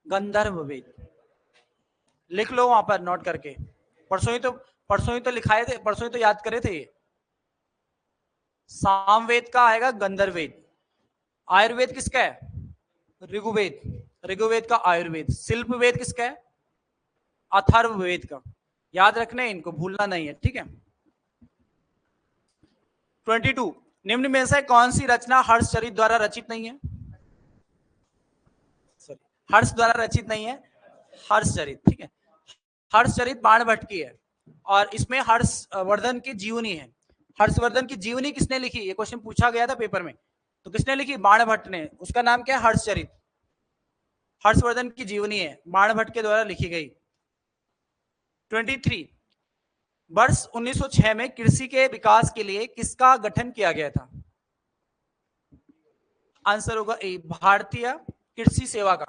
गंधर्व वेद। लिख लो वहां पर नोट करके, परसों ही तो लिखाए थे, परसों ही तो याद करे थे। सामवेद का आएगा गंधर्वेद। आयुर्वेद किसका है? ऋग्वेद, ऋग्वेद का आयुर्वेद। शिल्प वेद किसका है? अथर्ववेद का। याद रखना है, इनको भूलना नहीं है, ठीक है। 22, निम्न में से कौन सी रचना हर्षचरित द्वारा रचित नहीं है? हर्ष द्वारा रचित नहीं है, हर्षचरित, ठीक है। हर्षचरित बाणभट्ट की है, और इसमें हर्षवर्धन की जीवनी है। हर्षवर्धन की जीवनी किसने लिखी? ये क्वेश्चन पूछा गया था पेपर में, तो किसने लिखी? बाणभट्ट ने। उसका नाम क्या है? हर्षचरित। हर्षवर्धन की जीवनी है, बाणभट्ट के द्वारा लिखी गई। 23, वर्ष 1906 में कृषि के विकास के लिए किसका गठन किया गया था? आंसर होगा ए, भारतीय कृषि सेवा का।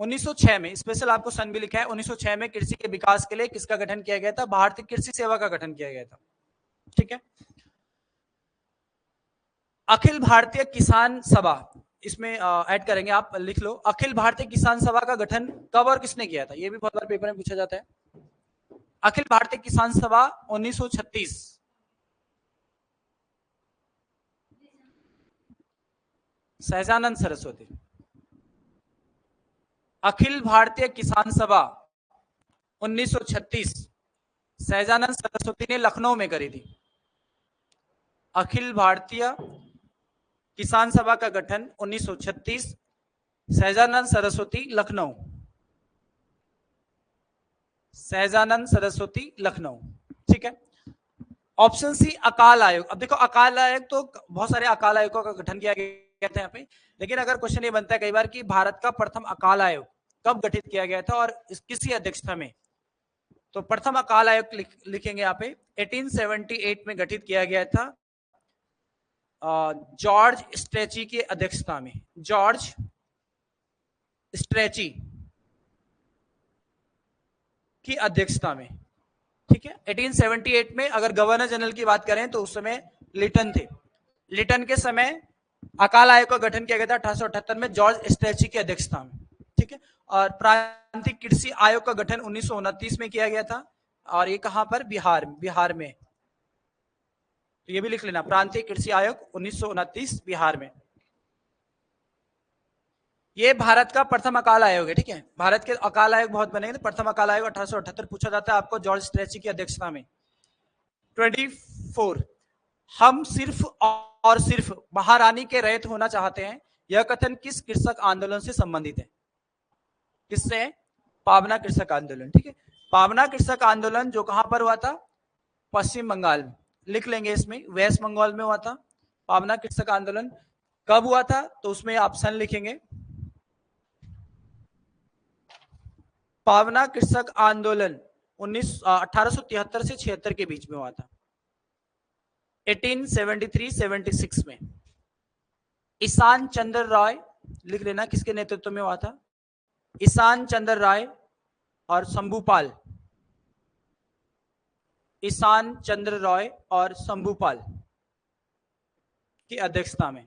1906 में, स्पेशल आपको सन भी लिखा है, 1906 में कृषि के विकास के लिए किसका गठन किया गया था? भारतीय कृषि सेवा का गठन किया गया था, ठीक है। अखिल भारतीय किसान सभा, इसमें ऐड करेंगे, आप लिख लो, अखिल भारतीय किसान सभा का गठन कब और किसने किया था? ये भी बहुत बार पेपर में पूछा जाता है। अखिल भारतीय किसान सभा 1936। सहजानंद सरस्वती। अखिल भारतीय किसान सभा 1936 सहजानंद सरस्वती ने लखनऊ में करी थी। अखिल भारतीय किसान सभा का गठन 1936, सहजानंद सरस्वती, लखनऊ। सहजानंद सरस्वती, लखनऊ, ठीक है। ऑप्शन सी, अकाल आयोग। अब देखो अकाल आयोग तो बहुत सारे अकाल आयोगों का गठन किया गया था यहाँ पे, लेकिन अगर क्वेश्चन ये बनता है कई बार कि भारत का प्रथम अकाल आयोग कब गठित किया गया था और किसकी अध्यक्षता में, तो प्रथम अकाल आयोग लिखेंगे यहाँ पे 1878 में गठित किया गया था जॉर्ज स्ट्रेची की अध्यक्षता में, जॉर्ज स्ट्रेची की अध्यक्षता में, ठीक है। 1878 में अगर गवर्नर जनरल की बात करें तो उस समय लिटन थे। लिटन के समय अकाल आयोग का गठन किया गया था 1878 में जॉर्ज स्ट्रेची की अध्यक्षता में, ठीक है। और प्रांतीय कृषि आयोग का गठन 1929 में किया गया था, और ये कहां पर, बिहार में। तो ये भी लिख लेना, प्रांतीय कृषि आयोग 1929 बिहार में। ये भारत का प्रथम अकाल आयोग है, ठीक है। भारत के अकाल आयोग बहुत बने, प्रथम अकाल आयोग 1878 पूछा जाता है आपको जॉर्ज स्ट्रेची की अध्यक्षता में। 24, हम सिर्फ और सिर्फ महारानी के रैयत होना चाहते हैं, यह कथन किस कृषक आंदोलन से संबंधित है? किससे? पावना कृषक आंदोलन, ठीक है। पावना कृषक आंदोलन जो कहां पर हुआ था? पश्चिम बंगाल में। लिख लेंगे इसमें, वेस्ट बंगाल में हुआ था। पावना कृषक आंदोलन कब हुआ था? तो उसमें ऑप्शन लिखेंगे, पावना कृषक आंदोलन 1873 से 76 के बीच में हुआ था, 1873-76 में। ईशान चंद्र राय, लिख लेना किसके नेतृत्व में हुआ था? ईशान चंद्र राय और शंभूपाल, ईशान चंद्र रॉय और शंभूपाल की अध्यक्षता में।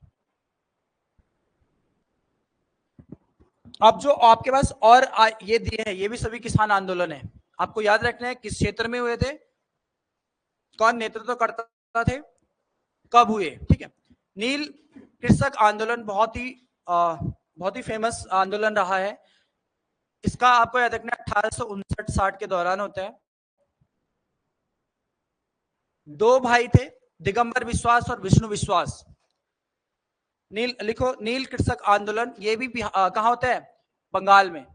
अब जो आपके पास और ये दिए हैं, ये भी सभी किसान आंदोलन है। आपको याद रखना है किस क्षेत्र में हुए थे, कौन नेतृत्व करता थे, कब हुए, ठीक है। नील कृषक आंदोलन बहुत ही फेमस आंदोलन रहा है। इसका आपको याद रखना 1859-60 के दौरान होता है। दो भाई थे, दिगंबर विश्वास और विष्णु विश्वास। लिखो, नील कृषक आंदोलन, ये भी कहां होता है? बंगाल में।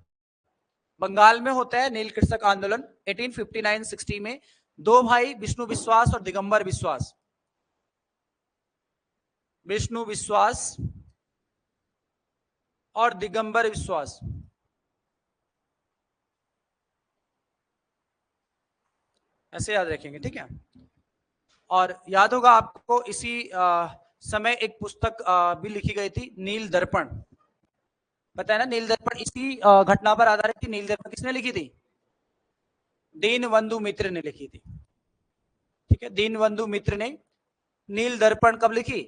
बंगाल में होता है नील कृषक आंदोलन 1859-60 में। दो भाई विष्णु विश्वास और दिगंबर विश्वास, विष्णु विश्वास और दिगंबर विश्वास, ऐसे याद रखेंगे, ठीक है। और याद होगा आपको इसी समय एक पुस्तक भी लिखी गई थी, नील दर्पण, पता है ना? नील दर्पण इसी घटना पर आधारित थी। नील दर्पण किसने लिखी थी? दीनबंधु मित्र ने लिखी थी, ठीक है। दीनबंधु मित्र ने नील दर्पण कब लिखी,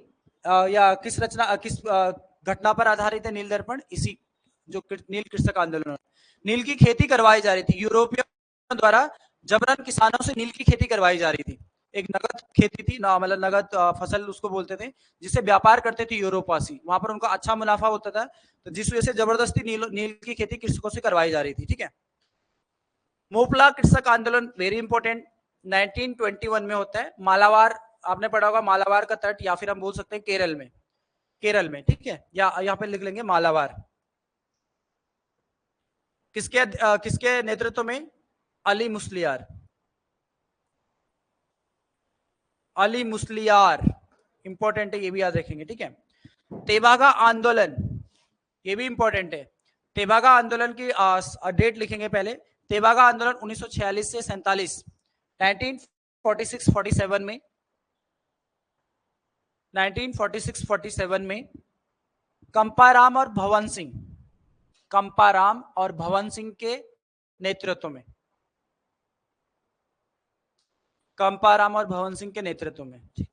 या किस घटना पर आधारित है नील दर्पण? इसी जो नील कृषक आंदोलन। नील की खेती करवाई जा रही थी, यूरोपियों द्वारा जबरन किसानों से नील की खेती करवाई जा रही थी। एक नगद खेती थी ना, मतलब नगद फसल उसको बोलते थे, जिससे व्यापार करते थे यूरोपवासी, वहां पर उनका अच्छा मुनाफा होता था। तो जिस वजह से जबरदस्ती नील की खेती कृषकों से करवाई जा रही थी, ठीक है। मोपला कृषक आंदोलन वेरी इंपॉर्टेंट, 1921 में होता है। मालाबार, आपने पढ़ा होगा, मालाबार का तट, या फिर हम बोल सकते हैं केरल में, ठीक है। या यहाँ पे लिख लेंगे मालाबार। किसके नेतृत्व में? अली मुस्लियार, अली मुस्लियार इंपॉर्टेंट है, ये भी याद रखेंगे, ठीक है। तेभागा आंदोलन, ये भी इंपॉर्टेंट है। तेभागा आंदोलन की डेट लिखेंगे पहले। तेभागा आंदोलन 1946 से 47, 1946-47 में, 1946-47 में कंपाराम और भवन सिंह, कंपाराम और भवन सिंह के नेतृत्व में, कंपाराम और भवन सिंह के नेतृत्व में, ठीक।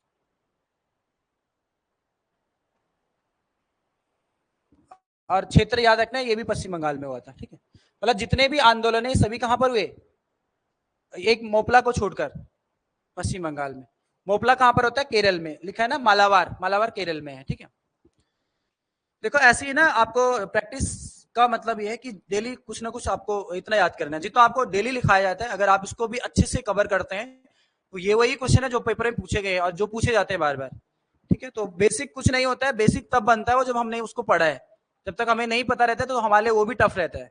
और क्षेत्र याद रखना है, ये भी पश्चिम बंगाल में हुआ था, ठीक है। मतलब जितने भी आंदोलन है सभी कहां पर हुए? एक मोपला को छोड़कर पश्चिम बंगाल में। मोपला कहां पर होता है? केरल में। लिखा है ना मालाबार, मालाबार केरल में है, ठीक है। देखो ऐसे ही ना, आपको प्रैक्टिस का मतलब ये है कि डेली कुछ ना कुछ आपको इतना याद करना है, जितना आपको डेली लिखाया जाता है, अगर आप इसको भी अच्छे से कवर करते हैं तो ये वही क्वेश्चन है जो पेपर में पूछे गए और जो पूछे जाते हैं बार बार, ठीक है। तो बेसिक कुछ नहीं होता है, बेसिक तब बनता है वो जब हमने उसको पढ़ा है। जब तक हमें नहीं पता रहता है तो हमारे लिए वो भी टफ रहता है,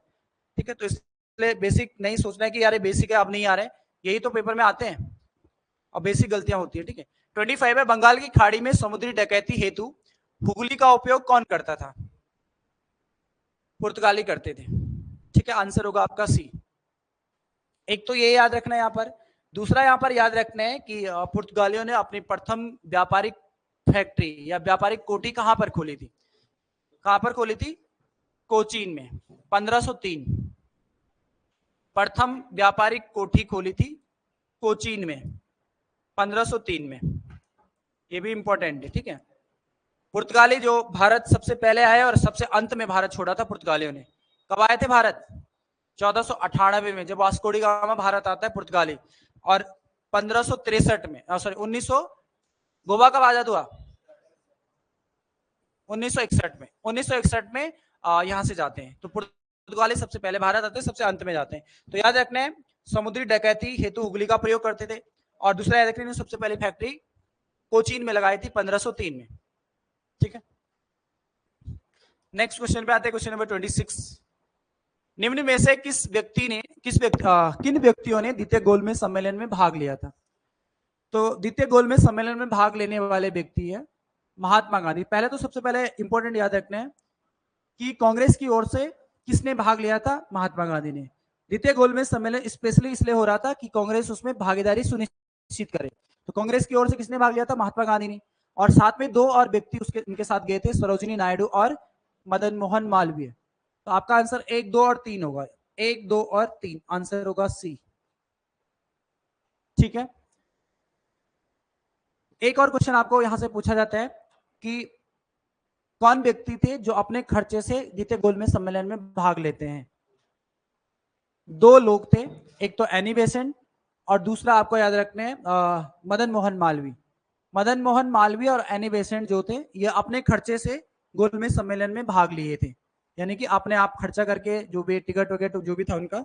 ठीक है। तो इसलिए बेसिक नहीं सोचना है कि यार बेसिक है अब नहीं आ रहे, यही तो पेपर में आते हैं और बेसिक गलतियां होती है, ठीक है। 25 है, बंगाल की खाड़ी में समुद्री डकैती हेतु हुगली का उपयोग कौन करता था? पुर्तगाली करते थे, ठीक है। आंसर होगा आपका सी। एक तो ये याद रखना है यहाँ पर। दूसरा यहाँ पर याद रखना है कि पुर्तगालियों ने अपनी प्रथम व्यापारिक फैक्ट्री या व्यापारिक कोठी कहां पर खोली थी? कहां पर खोली थी? कोचीन में 1503। प्रथम व्यापारिक कोठी खोली थी कोचीन में 1503 में। ये भी इंपॉर्टेंट है, ठीक है। पुर्तगाली जो भारत सबसे पहले आए और सबसे अंत में भारत छोड़ा था पुर्तगालियों ने। कब आए थे भारत? 1498 में, जब वास्को डी गामा भारत आता है पुर्तगाली। और 1563 में, सॉरी 1900, गोवा कब आजाद हुआ? 1961 में। 1961 में यहां से जाते हैं। तो पुर्तगाली सबसे पहले भारत आते हैं, सबसे अंत में जाते हैं। तो याद रखना है समुद्री डकैती हेतु उंगली का प्रयोग करते थे। और दूसरा याद रखना है सबसे पहली फैक्ट्री कोचीन में लगाई थी 1503 में, ठीक है। नेक्स्ट क्वेश्चन पे आते हैं, क्वेश्चन नंबर 26। निम्न में से किन व्यक्तियों ने द्वितीय गोलमेज सम्मेलन में भाग लिया था? तो द्वितीय गोलमेज सम्मेलन में भाग लेने वाले व्यक्ति है महात्मा गांधी। पहले तो सबसे पहले इंपॉर्टेंट याद रखना है कि कांग्रेस की ओर से किसने भाग लिया था? महात्मा गांधी ने। द्वितीय गोलमेज सम्मेलन स्पेशली इसलिए हो रहा था कि कांग्रेस उसमें भागीदारी सुनिश्चित करे। तो कांग्रेस की ओर से किसने भाग लिया था? महात्मा गांधी ने। और साथ में दो और व्यक्ति उनके साथ गए थे, सरोजिनी नायडू और मदन मोहन मालवीय। तो आपका आंसर 1, 2 और 3 होगा। 1, 2 और 3 आंसर होगा सी, ठीक है। एक और क्वेश्चन आपको यहां से पूछा जाता है कि कौन व्यक्ति थे जो अपने खर्चे से द्वितीय गोलमेज सम्मेलन में भाग लेते हैं? दो लोग थे, एक तो एनी बेसेंट और दूसरा आपको याद रखने मदन मोहन मालवीय। मदन मोहन मालवीय और एनी बेसेंट जो थे ये अपने खर्चे से गोलमेज सम्मेलन में भाग लिए थे, यानी कि अपने आप खर्चा करके जो भी टिकट वगैरह जो भी था उनका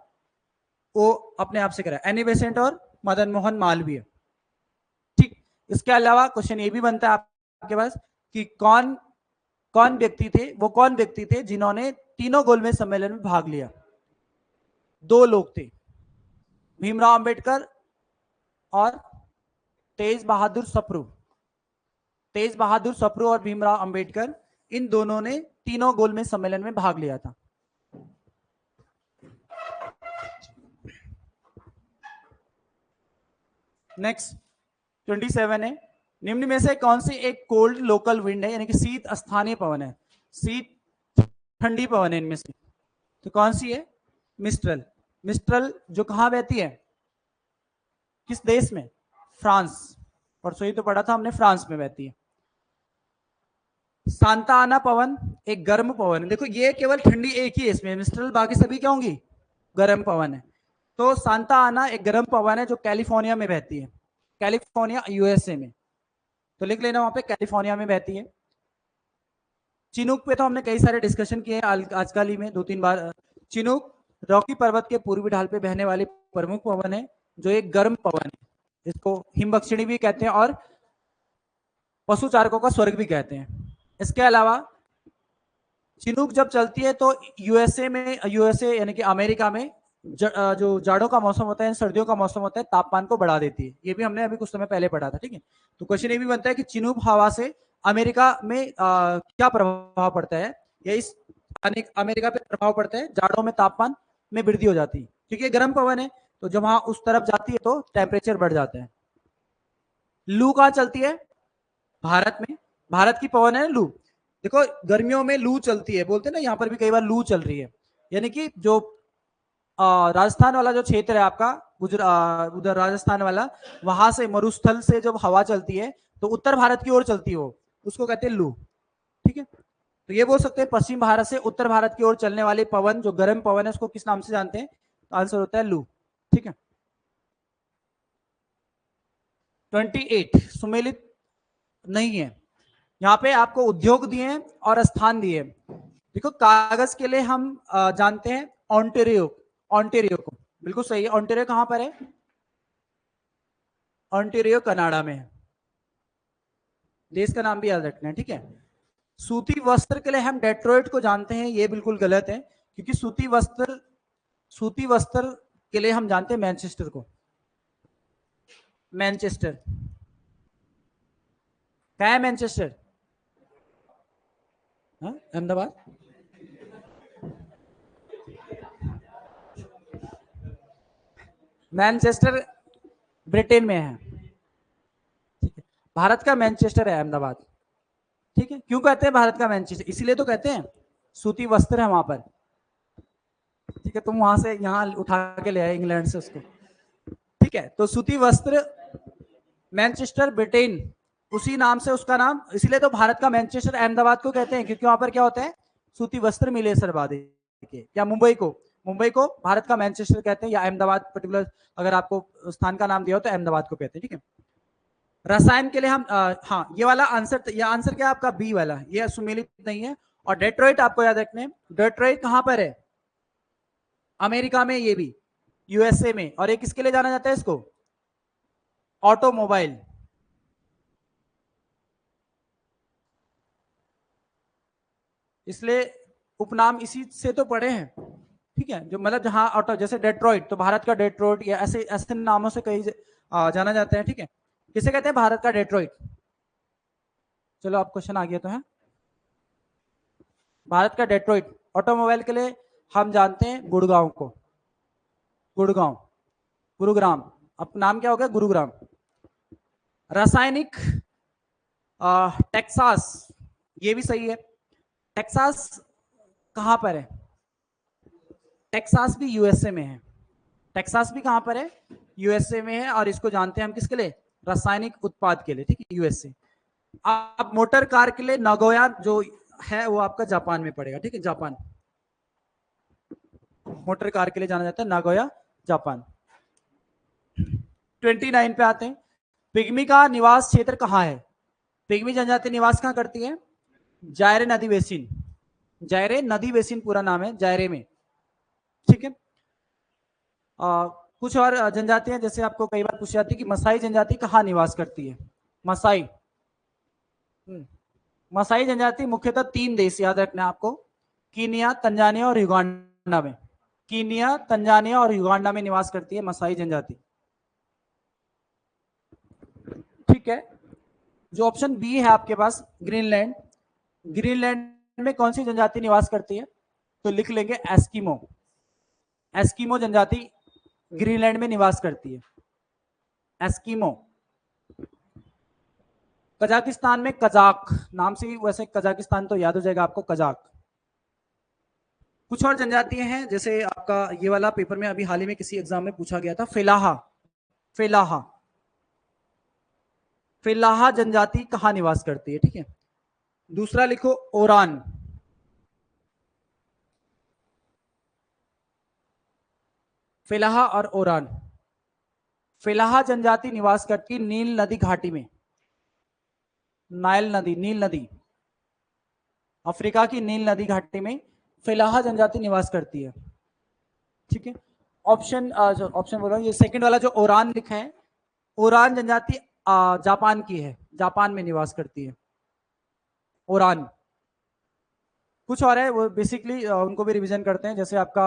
वो अपने आप से करा, एनी बेसेंट और मदन मोहन मालवीय, ठीक। इसके अलावा क्वेश्चन ये भी बनता है आपके पास कि कौन कौन व्यक्ति थे जिन्होंने तीनों गोलमेज सम्मेलन में भाग लिया? दो लोग थे, भीमराव अंबेडकर और तेज बहादुर सप्रू। तेज बहादुर सप्रू और भीमराव अंबेडकर, इन दोनों ने तीनों गोलमेज सम्मेलन में भाग लिया था। नेक्स्ट 27 है, निम्न में से कौन सी एक कोल्ड लोकल विंड है, यानी कि शीत स्थानीय पवन है? शीत ठंडी पवन है इनमें से, तो कौन सी है? मिस्ट्रल। मिस्ट्रल जो कहां बहती है? किस देश में? फ्रांस। परसों ही तो पढ़ा था हमने, फ्रांस में बहती है। सांता आना पवन एक गर्म पवन है। देखो ये केवल ठंडी एक ही है इसमें, मिस्ट्रल बाकी सभी क्या होंगी? गर्म पवन है। तो सांता आना एक गर्म पवन है जो कैलिफोर्निया में बहती है, कैलिफोर्निया यूएसए में। तो लिख लेना वहां पे कैलिफोर्निया में बहती है। चिनूक पे तो हमने कई सारे डिस्कशन किए हैं आजकल ही में 2-3 बार। चिनूक रॉकी पर्वत के पूर्वी ढाल पे बहने वाली प्रमुख पवन है जो एक गर्म पवन है, इसको हिमबक्षिणी भी कहते हैं और पशु चारकों का स्वर्ग भी कहते हैं। इसके अलावा चिनूक जब चलती है तो यूएसए यानी कि अमेरिका में जो जाड़ों का मौसम होता है, सर्दियों का मौसम होता है, तापमान को बढ़ा देती है। ये भी हमने अभी कुछ समय पहले पढ़ा था, ठीक है। तो क्वेश्चन ये भी बनता है कि चिनूक हवा से अमेरिका में क्या प्रभाव पड़ता है, या इस अमेरिका पे प्रभाव पड़ता है, जाड़ों में तापमान में वृद्धि हो जाती है क्योंकि ये गर्म पवन है। तो जब वहां उस तरफ जाती है तो टेम्परेचर बढ़ जाता है। लू कहां चलती है? भारत में। भारत की पवन है लू। देखो गर्मियों में लू चलती है, बोलते हैं ना, यहाँ पर भी कई बार लू चल रही है, यानी कि जो राजस्थान वाला जो क्षेत्र है आपका, उधर राजस्थान वाला, वहां से मरुस्थल से जब हवा चलती है तो उत्तर भारत की ओर चलती है, उसको कहते हैं लू, ठीक है। तो ये बोल सकते हैं पश्चिम भारत से उत्तर भारत की ओर चलने वाले पवन, जो गर्म पवन है, उसको किस नाम से जानते हैं? आंसर होता है लू, ठीक है। 28 सुमेलित नहीं है। यहाँ पे आपको उद्योग दिए हैं और स्थान दिए। देखो कागज के लिए हम जानते हैं ऑन्टेरियो, ऑन्टेरियो को, बिल्कुल सही है। ऑन्टेरियो कहां पर है? ऑन्टेरियो कनाडा में है। देश का नाम भी याद रखना है, ठीक है। सूती वस्त्र के लिए हम डेट्रॉइट को जानते हैं, ये बिल्कुल गलत है, क्योंकि सूती वस्त्र के लिए हम जानते हैं मैनचेस्टर को। मैनचेस्टर क्या है? मैनचेस्टर अहमदाबाद। मैनचेस्टर ब्रिटेन में है, ठीक है। भारत का मैनचेस्टर है अहमदाबाद, ठीक है। क्यों कहते हैं भारत का मैनचेस्टर? इसीलिए तो कहते हैं सूती वस्त्र है वहां पर, ठीक है। तुम वहां से यहाँ उठा के ले आए इंग्लैंड से उसको, ठीक है। तो सूती वस्त्र मैनचेस्टर ब्रिटेन, उसी नाम से उसका नाम, इसलिए तो भारत का मैनचेस्टर अहमदाबाद को कहते हैं, क्योंकि वहां पर क्या होते हैं, सूती वस्त्र मिले सरबादे के। या मुंबई को भारत का मैनचेस्टर कहते हैं, या अहमदाबाद पर्टिकुलर अगर आपको स्थान का नाम दिया हो तो अहमदाबाद को कहते हैं, ठीक है। रसायन के लिए हम हाँ, ये वाला आंसर, ये आंसर क्या आपका बी वाला, ये सुमेलित नहीं है। और डेट्रॉइट आपको याद रखने, डेट्रॉइट कहां पर है? अमेरिका में, ये भी यूएसए में। और एक किसके लिए जाना जाता है इसको? ऑटोमोबाइल, इसलिए उपनाम इसी से तो पड़े हैं, ठीक है। जो मतलब जहां ऑटो, जैसे डेट्रॉइट, तो भारत का डेट्रॉइट, या ऐसे ऐसे नामों से कई जाना जाता है, ठीक है। किसे कहते हैं भारत का डेट्रॉइट? चलो आप क्वेश्चन आ गया तो है, भारत का डेट्रॉइट ऑटोमोबाइल के लिए हम जानते हैं गुड़गांव को, गुड़गांव, गुरुग्राम, अब नाम क्या हो गया, गुरुग्राम। रासायनिक टेक्सास, ये भी सही है। टेक्सास कहां पर है? टेक्सास भी यूएसए में है, टेक्सास भी कहां पर है? यूएसए में है। और इसको जानते हैं हम किसके लिए? रासायनिक उत्पाद के लिए, ठीक है, यूएसए। आप मोटर कार के लिए नागोया जो है वो आपका जापान में पड़ेगा, ठीक है, जापान। मोटर कार के लिए जाना जाता है नागोया, जापान। 29 पे आते हैं। पिग्मी का निवास क्षेत्र कहाँ है? पिग्मी जनजाति निवास कहाँ करती है? जायरे नदी बेसिन, जायरे नदी बेसिन पूरा नाम है, जायरे में, ठीक है। कुछ और जनजातियां, जैसे आपको कई बार पूछी जाती है कि मसाई जनजाति कहाँ निवास करती है? मसाई, मसाई जनजाति मुख्यतः 3 देश याद रखना है आपको, कीनिया, तंजानिया और युगांडा में। कीनिया, तंजानिया और युगांडा में निवास करती है मसाई जनजाति, ठीक है। जो ऑप्शन बी है आपके पास, ग्रीनलैंड, ग्रीनलैंड में कौन सी जनजाति निवास करती है? तो लिख लेंगे एस्किमो, एस्किमो जनजाति ग्रीनलैंड में निवास करती है, एस्किमो। कजाकिस्तान में कजाक नाम से ही, वैसे कजाकिस्तान तो याद हो जाएगा आपको, कजाक। कुछ और जनजातियां हैं, जैसे आपका ये वाला पेपर में अभी हाल ही में किसी एग्जाम में पूछा गया था, फेलाहा, फेलाहा, फेलाहा जनजाति कहां निवास करती है, ठीक है। दूसरा लिखो ओरान, फेलाहा और ओरान। फेलाहा जनजाति निवास करती है नील नदी घाटी में, नाइल नदी, नील नदी, अफ्रीका की नील नदी घाटी में फेलाहा जनजाति निवास करती है, ठीक है। ऑप्शन बोल रहा हूँ, ये सेकंड वाला जो ओरान लिखा है, ओरान जनजाति जापान की है, जापान में निवास करती है ओरान। कुछ और है, वो बेसिकली उनको भी रिवीजन करते हैं, जैसे आपका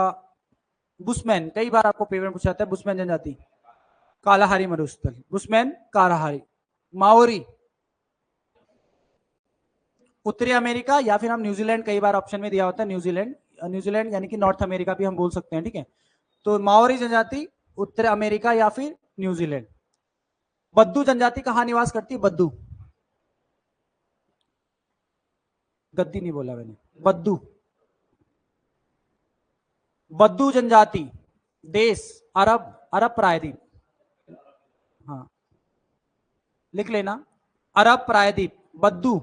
बुशमैन, कई बार आपको पेपर में पूछा जाता है, बुशमैन जनजाति, कालाहारी मरुस्थल, बुशमैन, कालाहारी। माओरी, उत्तरी अमेरिका, या फिर हम न्यूजीलैंड, कई बार ऑप्शन में दिया होता है न्यूजीलैंड, न्यूजीलैंड यानी कि नॉर्थ अमेरिका भी हम बोल सकते हैं, ठीक है। तो माओरी जनजाति उत्तर अमेरिका या फिर न्यूजीलैंड। बद्दू जनजाति कहां निवास करती है? बद्दू, गद्दी नहीं बोला मैंने, बद्दू, बद्दू जनजाति देश अरब, अरब प्रायद्वीप, हाँ लिख लेना, अरब प्रायद्वीप, बद्दू।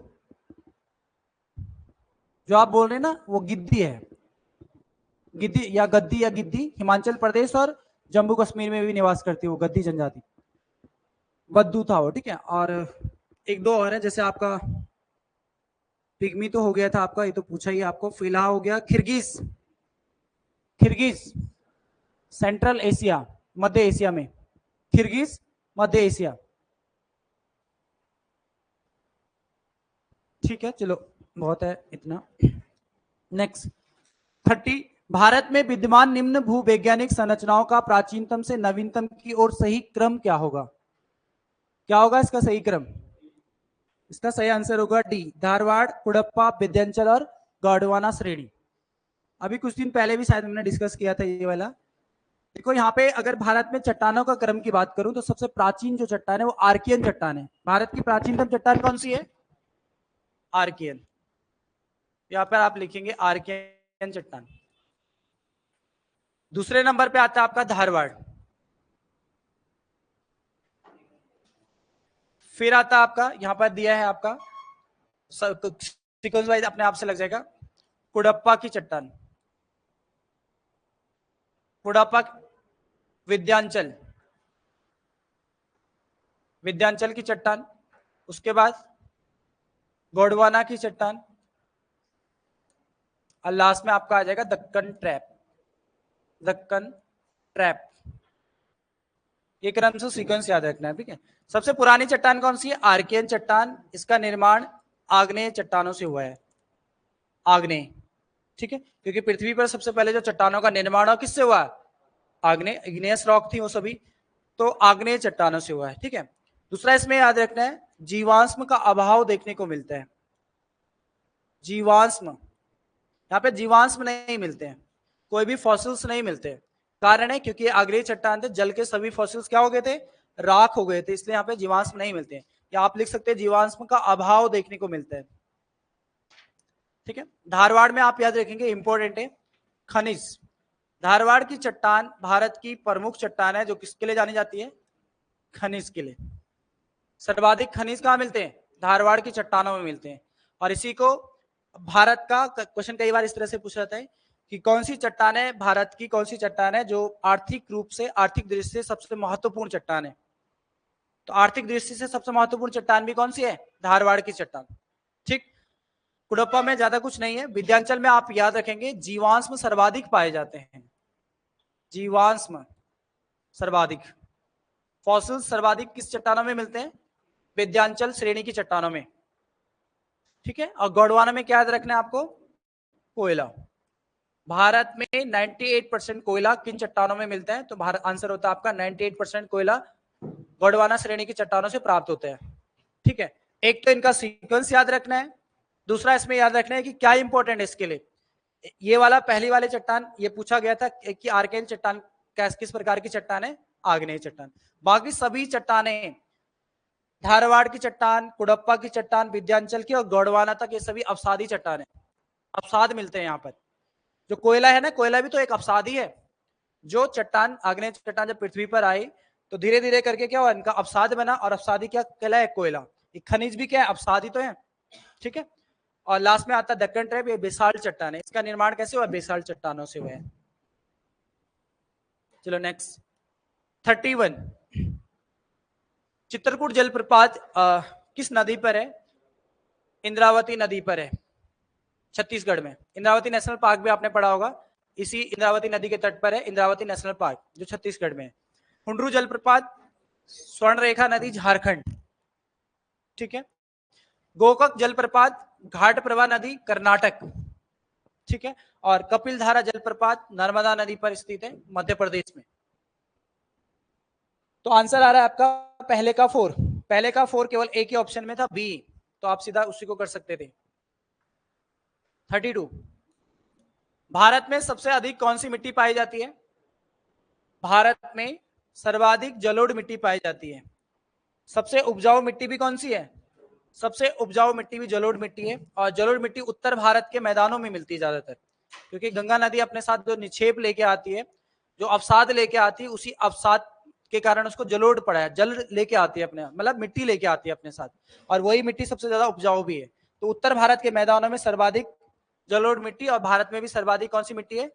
जो आप बोल रहे हैं ना वो गिद्दी है, गिद्दी या गद्दी या गिद्दी, हिमाचल प्रदेश और जम्मू कश्मीर में भी निवास करती है वो गद्दी जनजाति, बद्दू था वो, ठीक है। और एक दो और है, जैसे आपका पिग्मी तो हो गया था आपका, ये तो पूछा ही आपको। फिलहा हो गया, खिरगिज, खिरगिज सेंट्रल एशिया, मध्य एशिया में, खिरगिज मध्य एशिया, ठीक है। चलो बहुत है इतना। नेक्स्ट 30, भारत में विद्यमान निम्न भूवैज्ञानिक संरचनाओं का प्राचीनतम से नवीनतम की ओर सही क्रम क्या होगा? क्या होगा इसका सही क्रम? इसका सही आंसर होगा डी, धारवाड़, कुड़प्पा, विंध्याचल और गौडवाना श्रेणी। अभी कुछ दिन पहले भी शायद हमने डिस्कस किया था ये वाला, देखो यहाँ पे अगर भारत में चट्टानों का क्रम की बात करूं तो सबसे प्राचीन जो चट्टान है वो आर्कियन चट्टान है। भारत की प्राचीनतम चट्टान कौन सी है? आर्कियन। यहाँ पर आप लिखेंगे आर्कियन चट्टान। दूसरे नंबर पे आता है आपका धारवाड़। फिर आता है आपका, यहां पर दिया है आपका सीक्वेंस वाइज अपने आप से लग जाएगा, कुडप्पा की चट्टान। कुडप्पा, विंध्याचल, विंध्याचल की चट्टान। उसके बाद गोंडवाना की चट्टान और लास्ट में आपका आ जाएगा दक्कन ट्रैप। दक्कन ट्रैप, ये क्रम से सीक्वेंस याद रखना है, ठीक है। सबसे पुरानी चट्टान कौन सी है? आर्कियन चट्टान। इसका निर्माण आग्नेय चट्टानों से हुआ है, आग्नेय, ठीक है, क्योंकि पृथ्वी पर सबसे पहले जो चट्टानों का निर्माण किससे हुआ? आग्नेय, इग्नियस रॉक थी वो सभी, तो आग्नेय चट्टानों से हुआ है, ठीक है। दूसरा इसमें याद रखना है, जीवाश्म का अभाव देखने को मिलता है। जीवाश्म, यहाँ पे जीवाश्म नहीं मिलते हैं, कोई भी फॉसिल्स नहीं मिलते। कारण है क्योंकि आग्नेय चट्टान थे, जल के सभी फॉसिल्स क्या हो गए थे? राख हो गए थे, इसलिए यहाँ पे जीवाश्म नहीं मिलते हैं। या आप लिख सकते हैं जीवाश्म का अभाव देखने को मिलता है, ठीक है। धारवाड़ में आप याद रखेंगे, इंपॉर्टेंट है, खनिज। धारवाड़ की चट्टान भारत की प्रमुख चट्टान है जो किसके लिए जानी जाती है? खनिज के लिए। सर्वाधिक खनिज कहाँ मिलते हैं? धारवाड़ की चट्टानों में मिलते हैं। और इसी को भारत का क्वेश्चन कई बार इस तरह से पूछा जाता है कि कौन सी चट्टान है, भारत की कौन सी चट्टान है जो आर्थिक रूप से, आर्थिक दृष्टि से सबसे महत्वपूर्ण चट्टान है? तो आर्थिक दृष्टि से सबसे महत्वपूर्ण चट्टान भी कौन सी है? धारवाड़ की चट्टान, ठीक। कुडप्पा में ज्यादा कुछ नहीं है। विंध्याचल में आप याद रखेंगे जीवाश्म सर्वाधिक पाए जाते हैं, जीवाश्म सर्वाधिक, फॉसिल सर्वाधिक किस चट्टानों में मिलते हैं? विंध्याचल श्रेणी की चट्टानों में, ठीक है। और गोंडवाना में क्या याद रखना है आपको? कोयला। भारत में 98% कोयला किन चट्टानों में मिलता है? तो भारत आंसर होता है आपका 98% कोयला गोंडवाना श्रेणी की चट्टानों से प्राप्त होता है, ठीक है। एक तो इनका सीक्वेंस याद रखना है, दूसरा इसमें याद रखना है कि क्या इंपॉर्टेंट है इसके लिए। ये वाला पहली वाले चट्टान ये पूछा गया था कि आर्कियन चट्टान किस प्रकार की चट्टान है? आग्नेय चट्टान। बाकी सभी चट्टानें, धारवाड़ की चट्टान, कुडप्पा की चट्टान, विंध्याचल की और गोंडवाना तक, ये सभी अवसादी चट्टान है, अवसाद मिलते हैं यहाँ पर। जो कोयला है ना, कोयला भी तो एक अवसादी है। जो चट्टान, आग्नेय चट्टान जब पृथ्वी पर आई तो धीरे धीरे करके क्या हुआ? इनका अवसाद बना, और अवसादी क्या कहलाए? कोयला। एक खनिज भी क्या है? अवसादी तो है, ठीक है। और लास्ट में आता है दक्कन ट्रैप, ये बेसाल्ट चट्टान है। इसका निर्माण कैसे हुआ? बेसाल्ट चट्टानों से हुआ है। चलो नेक्स्ट, 31, चित्रकूट जलप्रपात किस नदी पर है? इंद्रावती नदी पर है, छत्तीसगढ़ में। इंद्रावती नेशनल पार्क भी आपने पढ़ा होगा, इसी इंद्रावती नदी के तट पर है इंद्रावती नेशनल पार्क, जो छत्तीसगढ़ में है। हुंड्रू जलप्रपात स्वर्णरेखा नदी, झारखंड, ठीक है। गोकक जलप्रपात घाट प्रभा नदी, कर्नाटक, ठीक है। और कपिलधारा जलप्रपात नर्मदा नदी पर स्थित है, मध्य प्रदेश में। तो आंसर आ रहा है आपका पहले का 4। पहले का 4 केवल एक ही ऑप्शन में था, बी, तो आप सीधा उसी को कर सकते थे। 32, भारत में सबसे अधिक कौन सी मिट्टी पाई जाती है? भारत में सर्वाधिक जलोढ़ मिट्टी पाई जाती है। सबसे उपजाऊ मिट्टी भी कौन सी है? सबसे उपजाऊ मिट्टी भी जलोढ़ मिट्टी है। और जलोढ़ मिट्टी उत्तर भारत के मैदानों में मिलती है ज्यादातर, क्योंकि गंगा नदी अपने साथ जो निक्षेप लेके आती है, जो अवसाद लेके आती है, उसी अवसाद के कारण उसको जलोढ़ पड़ा है, जल लेके आती है अपने, मतलब मिट्टी लेके आती है अपने साथ, और वही मिट्टी सबसे ज्यादा उपजाऊ भी है। तो उत्तर भारत के मैदानों में सर्वाधिक जलोढ़ मिट्टी, और भारत में भी सर्वाधिक कौन सी मिट्टी है?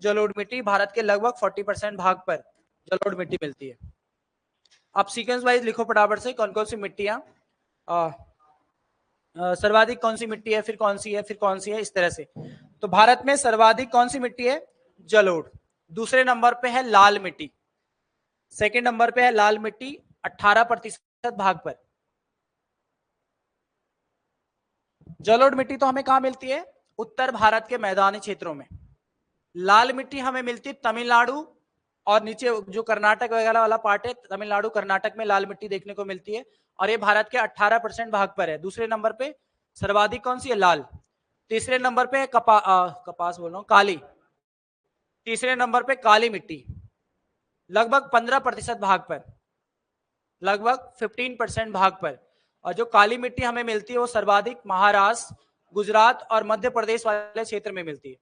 जलोढ़ मिट्टी। भारत के लगभग 40% भाग पर जलोढ़ मिट्टी मिलती है। आप सीक्वेंस वाइज लिखो फटाफट से, कौन कौन सी मिट्टियां सर्वाधिक कौन सी मिट्टी है, फिर कौन सी है, फिर कौन सी है, इस तरह से। तो भारत में सर्वाधिक कौन सी मिट्टी है? जलोढ़। दूसरे नंबर पे है लाल मिट्टी, सेकंड नंबर पे है लाल मिट्टी 18% भाग पर। जलोढ़ मिट्टी तो हमें कहां मिलती है? उत्तर भारत के मैदानी क्षेत्रों में। लाल मिट्टी हमें मिलती है तमिलनाडु और नीचे जो कर्नाटक वगैरह वाला पार्ट है, तमिलनाडु कर्नाटक में लाल मिट्टी देखने को मिलती है, और ये भारत के 18% भाग पर है। दूसरे नंबर पे सर्वाधिक कौन सी है? लाल। तीसरे नंबर पे कपास बोल रहा हूं, काली। तीसरे नंबर पे काली मिट्टी, लगभग 15% भाग पर, लगभग 15% भाग पर। और जो काली मिट्टी हमें मिलती है वो सर्वाधिक महाराष्ट्र, गुजरात और मध्य प्रदेश वाले क्षेत्र में मिलती है।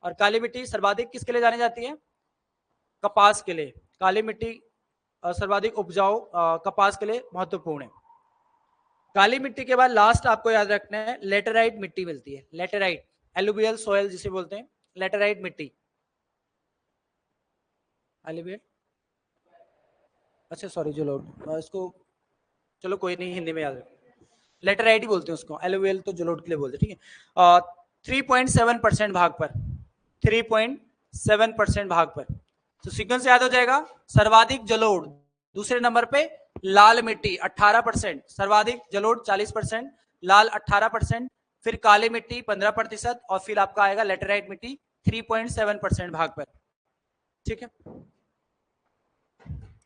और काली मिट्टी सर्वाधिक किसके लिए जानी जाती है? कपास के लिए। काली मिट्टी सर्वाधिक उपजाऊ कपास के लिए महत्वपूर्ण है। काली मिट्टी के बाद लास्ट आपको याद रखना है, लेटेराइट मिट्टी मिलती है। लेटेराइट, एलुवियल सॉइल जिसे बोलते हैं, लेटेराइट मिट्टी। एलुवियल, अच्छा सॉरी, जो लोग इसको, चलो कोई नहीं, हिंदी में याद रखो, लेटेराइट ही बोलते हैं उसको, एलुवियल तो जलोढ़ के लिए बोलते हैं, ठीक है। 3.7% भाग पर, 3.7% भाग पर। तो सीक्वेंस याद हो जाएगा, सर्वाधिक जलोढ़, दूसरे नंबर पे लाल मिट्टी 18%, सर्वाधिक जलोढ़ 40%, लाल 18%, फिर काली मिट्टी 15%, और फिर आपका आएगा लेटेराइट मिट्टी 3.7% भाग पर, ठीक है।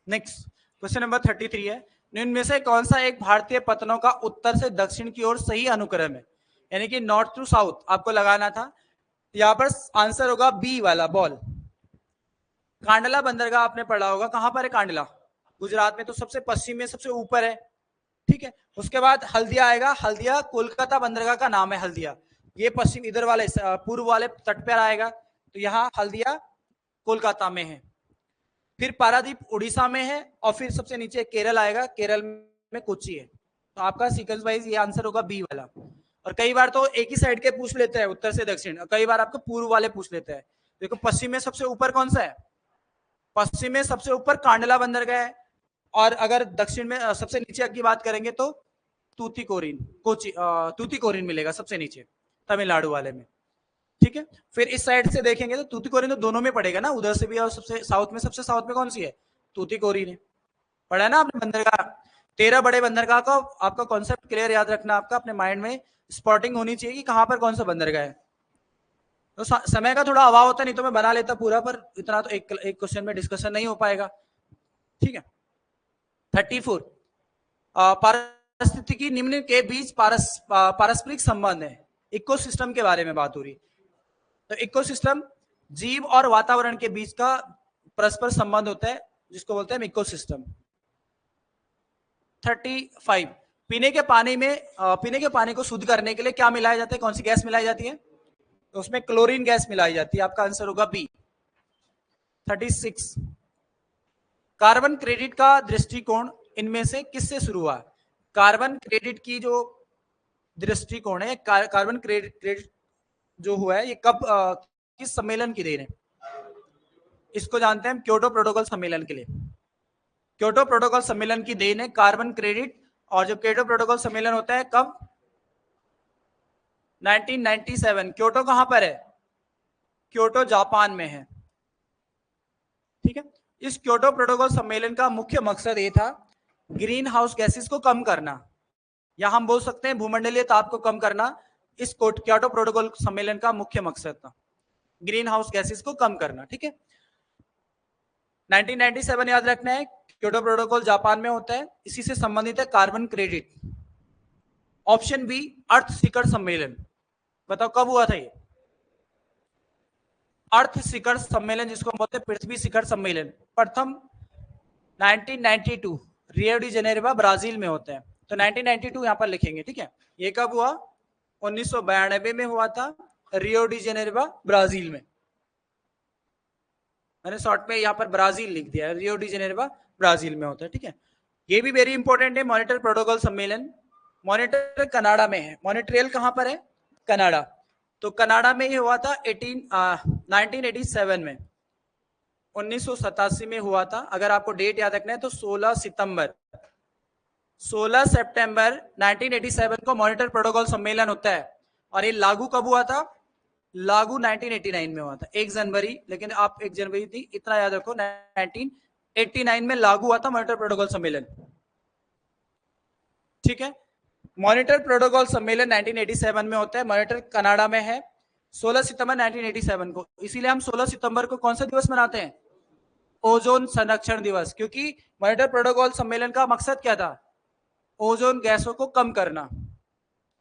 नेक्स्ट क्वेश्चन नंबर 33 है, इनमें से कौन सा एक भारतीय पत्तनों का उत्तर से दक्षिण की ओर सही अनुक्रम है? यानी कि नॉर्थ टू साउथ आपको लगाना था। यहां पर आंसर होगा बी वाला, बॉल। कांडला बंदरगाह आपने पढ़ा होगा, कहां पर है कांडला? गुजरात में, तो सबसे पश्चिम में, सबसे ऊपर है, ठीक है। उसके बाद हल्दिया आएगा, हल्दिया कोलकाता बंदरगाह का नाम है, हल्दिया। ये पश्चिम इधर वाले पूर्व वाले तट पर आएगा, तो यहाँ हल्दिया कोलकाता में है। फिर पारादीप उड़ीसा में है, और फिर सबसे नीचे केरल आएगा, केरल में कोच्चि है। तो आपका सीक्वेंस वाइज ये आंसर होगा बी वाला। और कई बार तो एक ही साइड के पूछ लेते हैं, उत्तर से दक्षिण, और कई बार आपको पूर्व वाले पूछ लेते हैं। देखो पश्चिम में सबसे ऊपर कौन सा है? पश्चिम में सबसे ऊपर कांडला बंदरगाह है, और अगर दक्षिण में सबसे नीचे की बात करेंगे तो तूतीकोरिन, कोच्चि, तूतीकोरिन मिलेगा सबसे नीचे, तमिलनाडु वाले में, ठीक है। फिर इस साइड से देखेंगे तो तूतीकोरिन तो दोनों में पड़ेगा ना, उधर से भी और सबसे साउथ में, सबसे साउथ में कौन सी है? तूतीकोरिन है, पढ़ा है ना आपने बंदरगाह। 13 बड़े बंदरगाह का आपका कॉन्सेप्ट क्लियर याद रखना, आपका अपने माइंड में स्पॉटिंग होनी चाहिए कि कहां पर कौन सा बंदरगाह है। तो समय का थोड़ा अभाव होता, नहीं तो मैं बना लेता पूरा, पर इतना तो एक क्वेश्चन में डिस्कशन नहीं हो पाएगा, ठीक है। 34, पारिस्थितिकी निम्न के बीच पारस्परिक संबंध है। इकोसिस्टम के बारे में बात हो रही। तो इकोसिस्टम जीव और वातावरण के बीच का परस्पर संबंध होता है, जिसको बोलते हैं इकोसिस्टम। 35, पीने के पानी को शुद्ध करने के लिए क्या मिलाया जाता है? कौन सी गैस मिलाई जाती है? तो उसमें क्लोरीन गैस मिलाई जाती है, आपका आंसर होगा बी। 36, कार्बन क्रेडिट का दृष्टिकोण इनमें से किससे शुरू हुआ? कार्बन क्रेडिट की जो दृष्टिकोण है, कार्बन क्रेडिट जो हुआ है, ये कब किस सम्मेलन की देन है? इसको जानते हैं हम क्योटो प्रोटोकॉल सम्मेलन के लिए। क्योटो प्रोटोकॉल सम्मेलन की देन है कार्बन क्रेडिट। और जो क्योटो प्रोटोकॉल सम्मेलन होता है कब? 1997। क्योटो कहां पर है? क्योटो जापान में है, ठीक है। इस क्योटो प्रोटोकॉल सम्मेलन का मुख्य मकसद ये था, ग्रीन हाउस गैसेस को कम करना, या हम बोल सकते हैं भूमंडलीय ताप को कम करना। इस क्योटो प्रोटोकॉल सम्मेलन का मुख्य मकसद था ग्रीन हाउस गैसेस को कम करना, ठीक है। 1997 याद रखना है, क्योटो प्रोटोकॉल जापान में होता है, इसी से संबंधित है कार्बन क्रेडिट। ऑप्शन बी, अर्थ शिखर सम्मेलन। बताओ कब हुआ था ये? अर्थ शिखर सम्मेलन, जिसको हम बोलते हैं पृथ्वी शिखर सम्मेलन, प्रथम 1992 रियो डी जेनेरो ब्राजील में होता है। तो 1992 यहां पर लिखेंगे, ठीक है। ये कब हुआ? 1992 में हुआ था, रियो डी जेनेरो ब्राजील में। मैंने शॉर्ट में यहाँ पर ब्राजील लिख दिया, रियो डी जेनेरो ब्राजील में होता है, ठीक है। ये भी वेरी इंपॉर्टेंट है, मॉनिटर प्रोटोकॉल सम्मेलन। मॉनिटर कनाडा में है। मॉनिट्रियल कहां पर है? कनाडा। तो कनाडा में ये हुआ था 1987 में, 1987 में हुआ था। अगर आपको डेट याद रखना है तो 16 सितंबर 1987 को मॉनिटर प्रोटोकॉल सम्मेलन होता है। और ये लागू कब हुआ था? लागू 1989 में हुआ था, 1 जनवरी। लेकिन आप 1 जनवरी थी, इतना याद रखो, 1989 में लागू हुआ था मॉनिटर प्रोटोकॉल सम्मेलन, ठीक है। मॉनिटर प्रोटोकॉल सम्मेलन 1987 में होता है, मॉनिटर कनाडा में है, 16 सितंबर 1987 को। इसीलिए हम 16 सितंबर को कौन सा दिवस मनाते हैं? ओजोन संरक्षण दिवस। क्योंकि मॉनिटर प्रोटोकॉल सम्मेलन का मकसद क्या था? ओजोन गैसों को कम करना,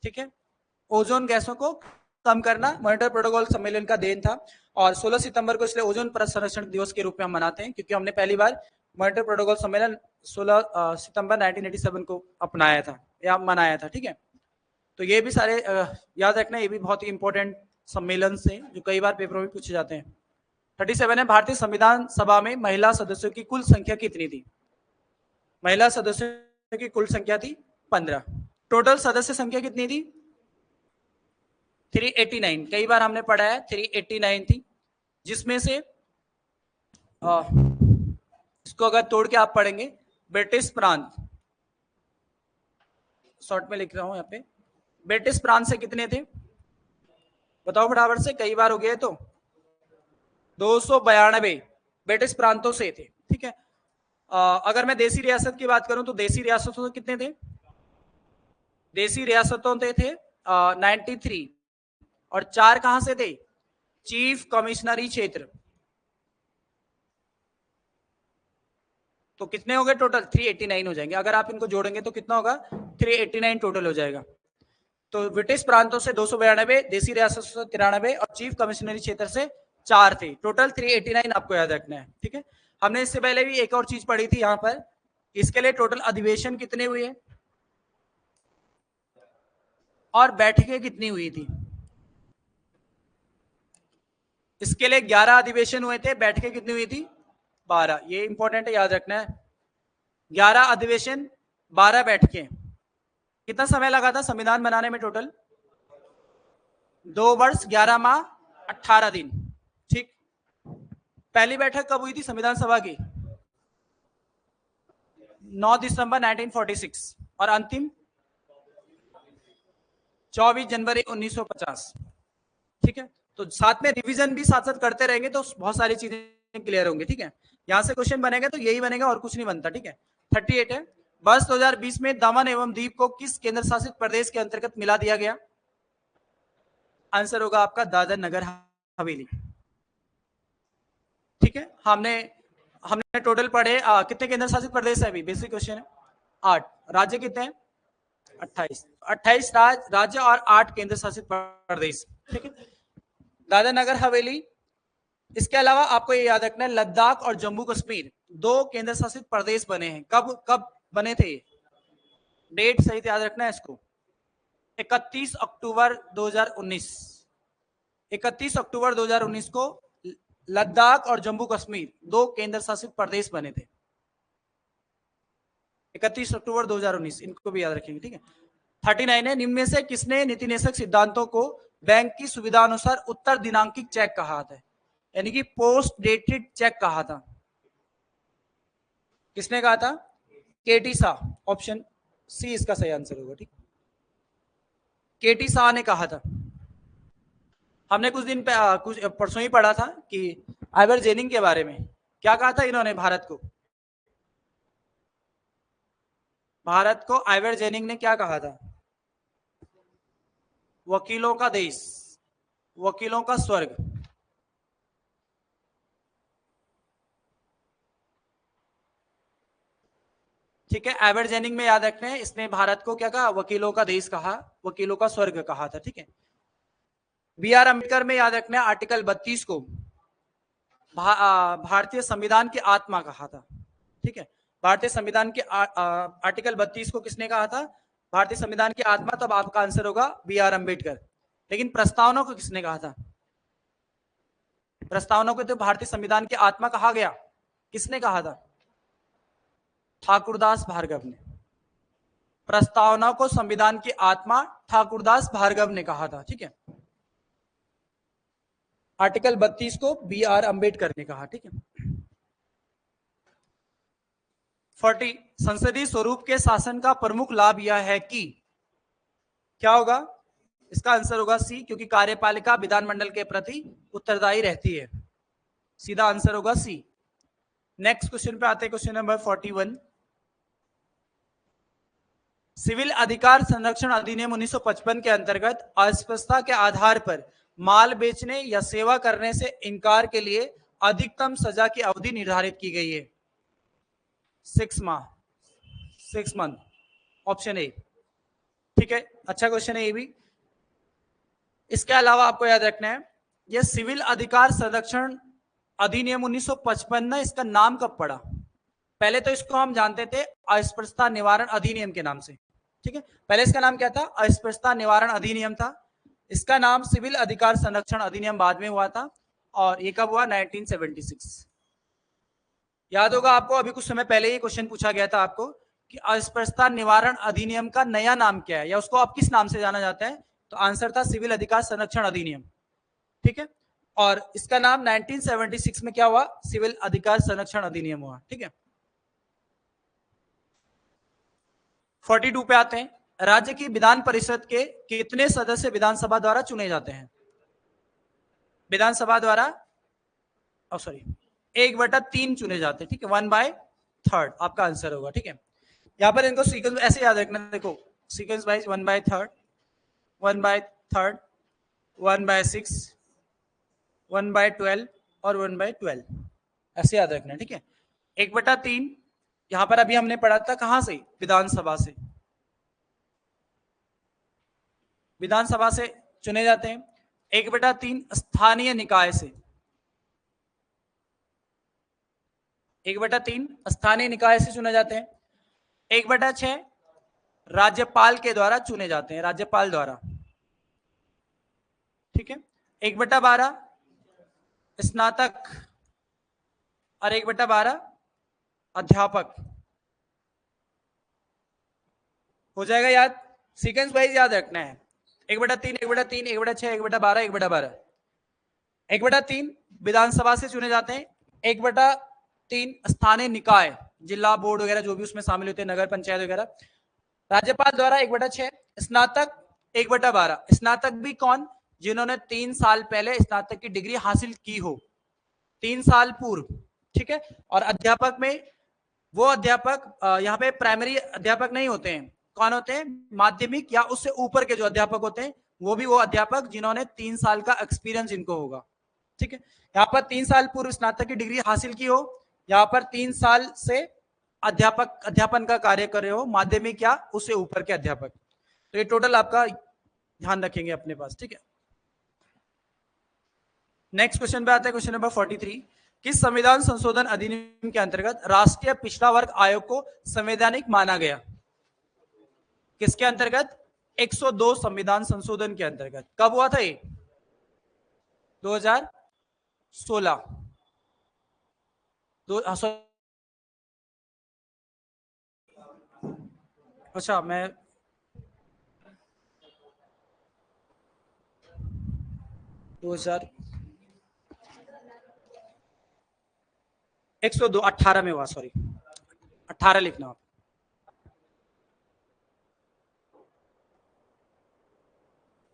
ठीक है। ओजोन गैसों को कम करना मॉनिट्रल प्रोटोकॉल सम्मेलन का देन था। और 16 सितंबर को इसलिए ओजोन परत संरक्षण दिवस के रूप में हम मनाते हैं, क्योंकि हमने पहली बार मॉनिट्रल प्रोटोकॉल सम्मेलन 16 सितंबर 1987 को अपनाया था या मनाया था। ठीक है, तो ये भी सारे याद रखना, ये भी बहुत ही इंपॉर्टेंट सम्मेलन से जो कई बार पेपरों में पूछे जाते हैं। 37 है, भारतीय संविधान सभा में महिला सदस्यों की कुल संख्या कितनी थी? महिला सदस्यों की कुल संख्या थी 15। टोटल सदस्य संख्या कितनी थी? 389। कई बार हमने पढ़ा है 389 थी, जिसमें से इसको अगर तोड़ के आप पढ़ेंगे, ब्रिटिश प्रांत, शॉर्ट में लिख रहा हूं यहाँ पे, ब्रिटिश प्रांत से कितने थे बताओ फटाफट से, कई बार हो गए तो 292 ब्रिटिश प्रांतों से थे। ठीक है, अगर मैं देसी रियासत की बात करूं तो देसी रियासतों से कितने थे? देसी रियासतों से थे 93, और 4 कहां से थे? चीफ कमिश्नरी क्षेत्र। तो कितने हो गए टोटल? 389 हो जाएंगे। अगर आप इनको जोड़ेंगे तो कितना होगा? 389 टोटल हो जाएगा। तो ब्रिटिश प्रांतों से 292, देसी रियासतों से 93 और चीफ कमिश्नरी क्षेत्र से 4 थे। टोटल 389 आपको याद रखना है। ठीक है, हमने इससे पहले भी एक और चीज पढ़ी थी यहाँ पर, इसके लिए टोटल अधिवेशन कितने हुए और बैठकें कितनी हुई थी? इसके लिए 11 अधिवेशन हुए थे, बैठकें कितनी हुई थी? 12। ये इंपॉर्टेंट है, याद रखना है। 11 अधिवेशन, 12 बैठकें। कितना समय लगा था संविधान बनाने में टोटल? 2 वर्ष 11 माह 18 दिन। ठीक, पहली बैठक कब हुई थी संविधान सभा की? 9 दिसंबर 1946, और अंतिम 24 जनवरी 1950। ठीक है, तो साथ में रिवीजन भी साथ साथ करते रहेंगे तो बहुत सारी चीजें क्लियर होंगी। ठीक है, यहां से क्वेश्चन बनेगा तो यही बनेगा और कुछ नहीं बनता। ठीक है, 38 है, वर्ष 2020 में दमन एवं दीव को किस केंद्र शासित प्रदेश के अंतर्गत मिला दिया गया? आंसर होगा आपका दादर नगर हवेली। ठीक है, हमने हमने टोटल पढ़े कितने केंद्र शासित प्रदेश है? अभी बेसिक क्वेश्चन है। 8। राज्य कितने हैं? 28। 28 राज्य और 8 केंद्र शासित प्रदेश। ठीक है, दादर नगर हवेली। इसके अलावा आपको ये याद रखना है, लद्दाख और जम्मू कश्मीर 2 केंद्र शासित प्रदेश बने हैं। कब कब बने थे? डेट सहित याद रखना है इसको। 31 अक्टूबर 2019। 31 अक्टूबर 2019 को लद्दाख और जम्मू कश्मीर 2 केंद्र शासित प्रदेश बने थे। 31 अक्टूबर 2019, इनको भी याद रखेंगे। ठीक है, 39 है, निम्न में से किसने नीतिनिषेक सिद्धांतों को बैंक की सुविधा अनुसार उत्तर दिनांकित चेक कहा था, यानी कि पोस्ट डेटेड चेक कहा था? किसने कहा था? केटी शाह। ऑप्शन सी इसका सही आंसर होगा। ठीक, केटी शाह ने कहा था। हमने कुछ दिन पे कुछ परसों ही पढ़ा था कि आइवर जेनिंग के बारे में। क्या कहा था इन्होंने भारत को? भारत को आइवर जेनिंग ने क्या कहा था? वकीलों का देश, वकीलों का स्वर्ग। ठीक है, आइवर जेनिंग में याद रखना है, इसने भारत को क्या कहा? वकीलों का देश कहा, वकीलों का स्वर्ग कहा था। ठीक है, बी आर अम्बेडकर में याद रखना है, आर्टिकल 32 को भारतीय संविधान की आत्मा कहा था। ठीक है, भारतीय संविधान के आर्टिकल 32 को किसने कहा था? भारतीय संविधान की आत्मा। तब आपका आंसर होगा बी आर अम्बेडकर। लेकिन प्रस्तावना को किसने कहा था? प्रस्तावना को तो भारतीय संविधान की आत्मा कहा गया, किसने कहा था? ठाकुरदास भार्गव ने। प्रस्तावना को संविधान की आत्मा ठाकुरदास भार्गव ने कहा था। ठीक है, आर्टिकल 32 को बी आर अम्बेडकर ने कहा। ठीक है, 40 संसदीय स्वरूप के शासन का प्रमुख लाभ यह है कि क्या होगा? इसका आंसर होगा सी, क्योंकि कार्यपालिका विधानमंडल के प्रति उत्तरदायी रहती है। सीधा आंसर होगा सी। नेक्स्ट क्वेश्चन पे आते हैं, क्वेश्चन नंबर 41। सिविल अधिकार संरक्षण अधिनियम 1955 के अंतर्गत अस्पष्टता के आधार पर माल बेचने या सेवा करने से इनकार के लिए अधिकतम सजा की अवधि निर्धारित की गई है। 6 माह, 6 मंथ। Option A. ठीक है, अच्छा क्वेश्चन है ये भी। इसके अलावा आपको याद रखना है, ये सिविल अधिकार संरक्षण अधिनियम 1955 ना, इसका नाम कब पड़ा? पहले तो इसको हम जानते थे अस्पृश्यता निवारण अधिनियम के नाम से, ठीक है। पहले इसका नाम क्या था? अस्पृश्यता निवारण अधिनियम था। इसका नाम सिविल अधिकार संरक्षण अधिनियम बाद में हुआ था, और ये कब हुआ? 1976। याद होगा आपको, अभी कुछ समय पहले ही क्वेश्चन पूछा गया था आपको कि अस्पृश्यता निवारण अधिनियम का नया नाम क्या है, या उसको आप किस नाम से जाना जाता है? तो आंसर था सिविल अधिकार संरक्षण अधिनियम, ठीक है। और इसका नाम 1976 में क्या हुआ? सिविल अधिकार संरक्षण अधिनियम हुआ, ठीक है। 42 पे आते हैं। राज्य की विधान परिषद के कितने सदस्य विधानसभा द्वारा चुने जाते हैं? विधानसभा द्वारा, सॉरी, 1/3 चुने जाते हैं, ठीक है। 1/3 आपका आंसर होगा, ठीक है। यहाँ पर इनको सीक्वेंस ऐसे याद रखना, देखो सीक्वेंस वाइज 1/3, 1/3, 1/6, 1/12 और 1/12 ऐसे याद रखना, ठीक है। 1/3 यहां पर अभी हमने पढ़ा था, कहां से? विधानसभा से, विधानसभा से चुने जाते हैं। 1/3 स्थानीय निकाय से, 1/3 स्थानीय निकाय से चुने जाते हैं। 1/6 राज्यपाल के द्वारा चुने जाते हैं, राज्यपाल द्वारा, ठीक है। 1/12 स्नातक और 1/12 अध्यापक। हो जाएगा याद? सीक्वेंस वाइज याद रखना है। 1/3, 1/3, 1/6, 1/12, 1/12। 1/3 विधानसभा से चुने जाते हैं। 1/3 स्थानीय निकाय, जिला बोर्ड वगैरह जो भी उसमें शामिल होते हैं, नगर पंचायत वगैरह, राज्यपाल द्वारा 1/6। स्नातक 1/12। स्नातक भी कौन? जिन्होंने 3 साल पहले स्नातक की डिग्री हासिल की हो, 3 साल पूर्व, ठीक है। और अध्यापक में वो अध्यापक, यहाँ पे प्राइमरी अध्यापक नहीं होते हैं, कौन होते हैं? माध्यमिक या उससे ऊपर के जो अध्यापक होते हैं, वो भी वो अध्यापक जिन्होंने 3 साल का एक्सपीरियंस इनको होगा, ठीक है। यहाँ पर 3 साल पूर्व स्नातक की डिग्री हासिल की हो, यहाँ पर 3 साल से अध्यापन का कार्य कर रहे हो, माध्यमिक या उससे ऊपर के अध्यापक। तो ये टोटल आपका ध्यान रखेंगे अपने पास, ठीक है। नेक्स्ट क्वेश्चन पे आते हैं, क्वेश्चन नंबर 43। किस संविधान संशोधन अधिनियम के अंतर्गत राष्ट्रीय पिछड़ा वर्ग आयोग को संवैधानिक माना गया? किसके अंतर्गत? 102 संविधान संशोधन के अंतर्गत। कब हुआ था ये? 2016। अच्छा, मैं दो हजार 102 18 में हुआ, सॉरी 18 लिखना आप।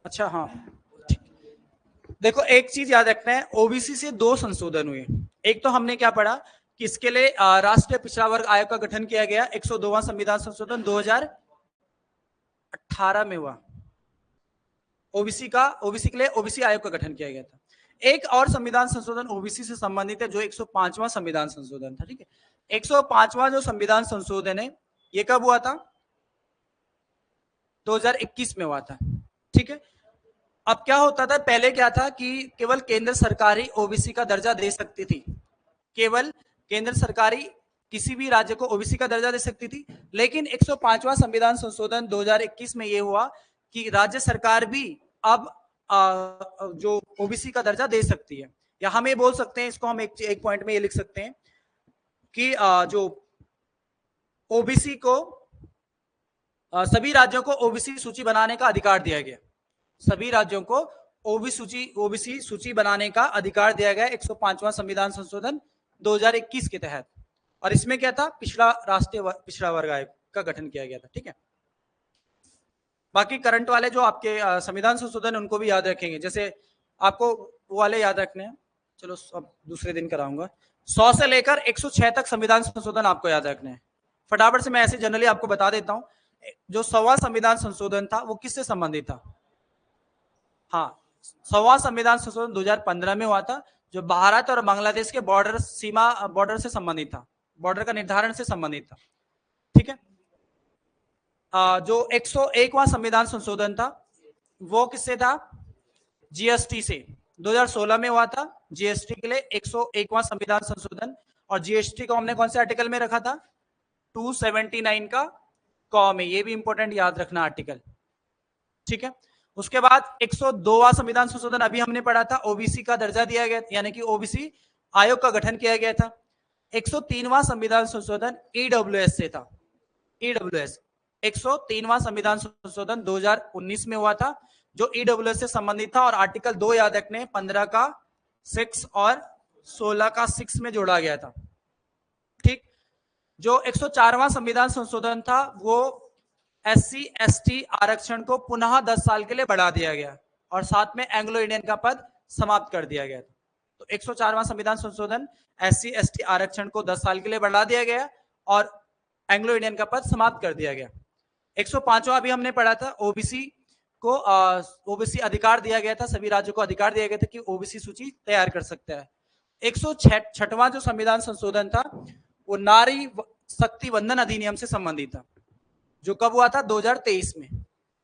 अच्छा हाँ, देखो एक चीज याद रखना है, ओबीसी से 2 संशोधन हुए। एक तो हमने क्या पढ़ा कि इसके लिए राष्ट्रीय पिछड़ा वर्ग आयोग का गठन किया गया, 102वां संविधान संशोधन 2018 में हुआ। ओबीसी के लिए ओबीसी आयोग का गठन किया गया था। एक और संविधान संशोधन ओबीसी से संबंधित है, जो 105वां संविधान संशोधन था, ठीक है। 105वां जो संविधान संशोधन है, ये कब हुआ था? 2021 में हुआ था, ठीक है। अब क्या होता था, पहले क्या था कि केवल केंद्र सरकार ही ओबीसी का दर्जा दे सकती थी, केवल केंद्र सरकार ही किसी भी राज्य को ओबीसी का दर्जा दे सकती थी। लेकिन 105वां संविधान संशोधन 2021 में यह हुआ कि राज्य सरकार भी अब जो ओबीसी का दर्जा दे सकती है, या हम ये बोल सकते हैं, इसको हम एक पॉइंट में ये लिख सकते हैं कि जो ओबीसी को सभी राज्यों को ओबीसी सूची बनाने का अधिकार दिया गया, सभी राज्यों को ओबीसी सूची बनाने का अधिकार दिया गया 105वां संविधान संशोधन 2021 के तहत। और इसमें क्या था? राष्ट्रीय पिछड़ा वर्ग आयोग का गठन किया गया था, ठीक है। बाकी करंट वाले जो आपके संविधान संशोधन उनको भी याद रखेंगे, जैसे आपको वो वाले याद रखने हैं, चलो अब दूसरे दिन कराऊंगा। 100 से लेकर 106 तक संविधान संशोधन आपको याद रखने हैं। फटाफट से मैं ऐसे जनरली आपको बता देता हूं। जो 100वां संविधान संशोधन था वो किससे संबंधित था? हाँ, 100वां संविधान संशोधन 2015 में हुआ था, जो भारत और बांग्लादेश के बॉर्डर से संबंधित था, बॉर्डर का निर्धारण से संबंधित था, ठीक है। जो 101वां संविधान संशोधन था वो किससे था? जीएसटी से 2016 में हुआ था, जीएसटी के लिए 101वां संविधान संशोधन, और जीएसटी को हमने कौन से आर्टिकल में रखा था, 279 का क में, ये भी इंपॉर्टेंट याद रखना आर्टिकल, ठीक है। उसके बाद 102वां संविधान संशोधन अभी हमने पढ़ा था, ओबीसी का दर्जा दिया गया, यानी कि ओबीसी आयोग का गठन किया गया था। 103वां संविधान संशोधन ईडब्ल्यूएस से था, ईडब्ल्यूएस 103वां संविधान संशोधन 2019 में हुआ था, जो ईडब्ल्यूएस से संबंधित था, और आर्टिकल 2 याद रखने, 15 का 6 और 16 का 6 में जोड़ा गया था, ठीक। जो 104वां संविधान संशोधन था वो एससी एसटी आरक्षण को पुनः 10 साल के लिए बढ़ा दिया गया, और साथ में एंग्लो इंडियन का पद समाप्त कर दिया गया। तो 104वां संविधान संशोधन एससी एसटी आरक्षण को 10 साल के लिए बढ़ा दिया गया और एंग्लो इंडियन का पद समाप्त कर दिया गया। 105वां अभी हमने पढ़ा था, ओबीसी को ओबीसी अधिकार दिया गया था, सभी राज्यों को अधिकार दिया गया था कि ओबीसी सूची तैयार कर सकता है। 106वां जो संविधान संशोधन था वो नारी शक्ति वंदन अधिनियम से संबंधित था, जो कब हुआ था, 2023 में,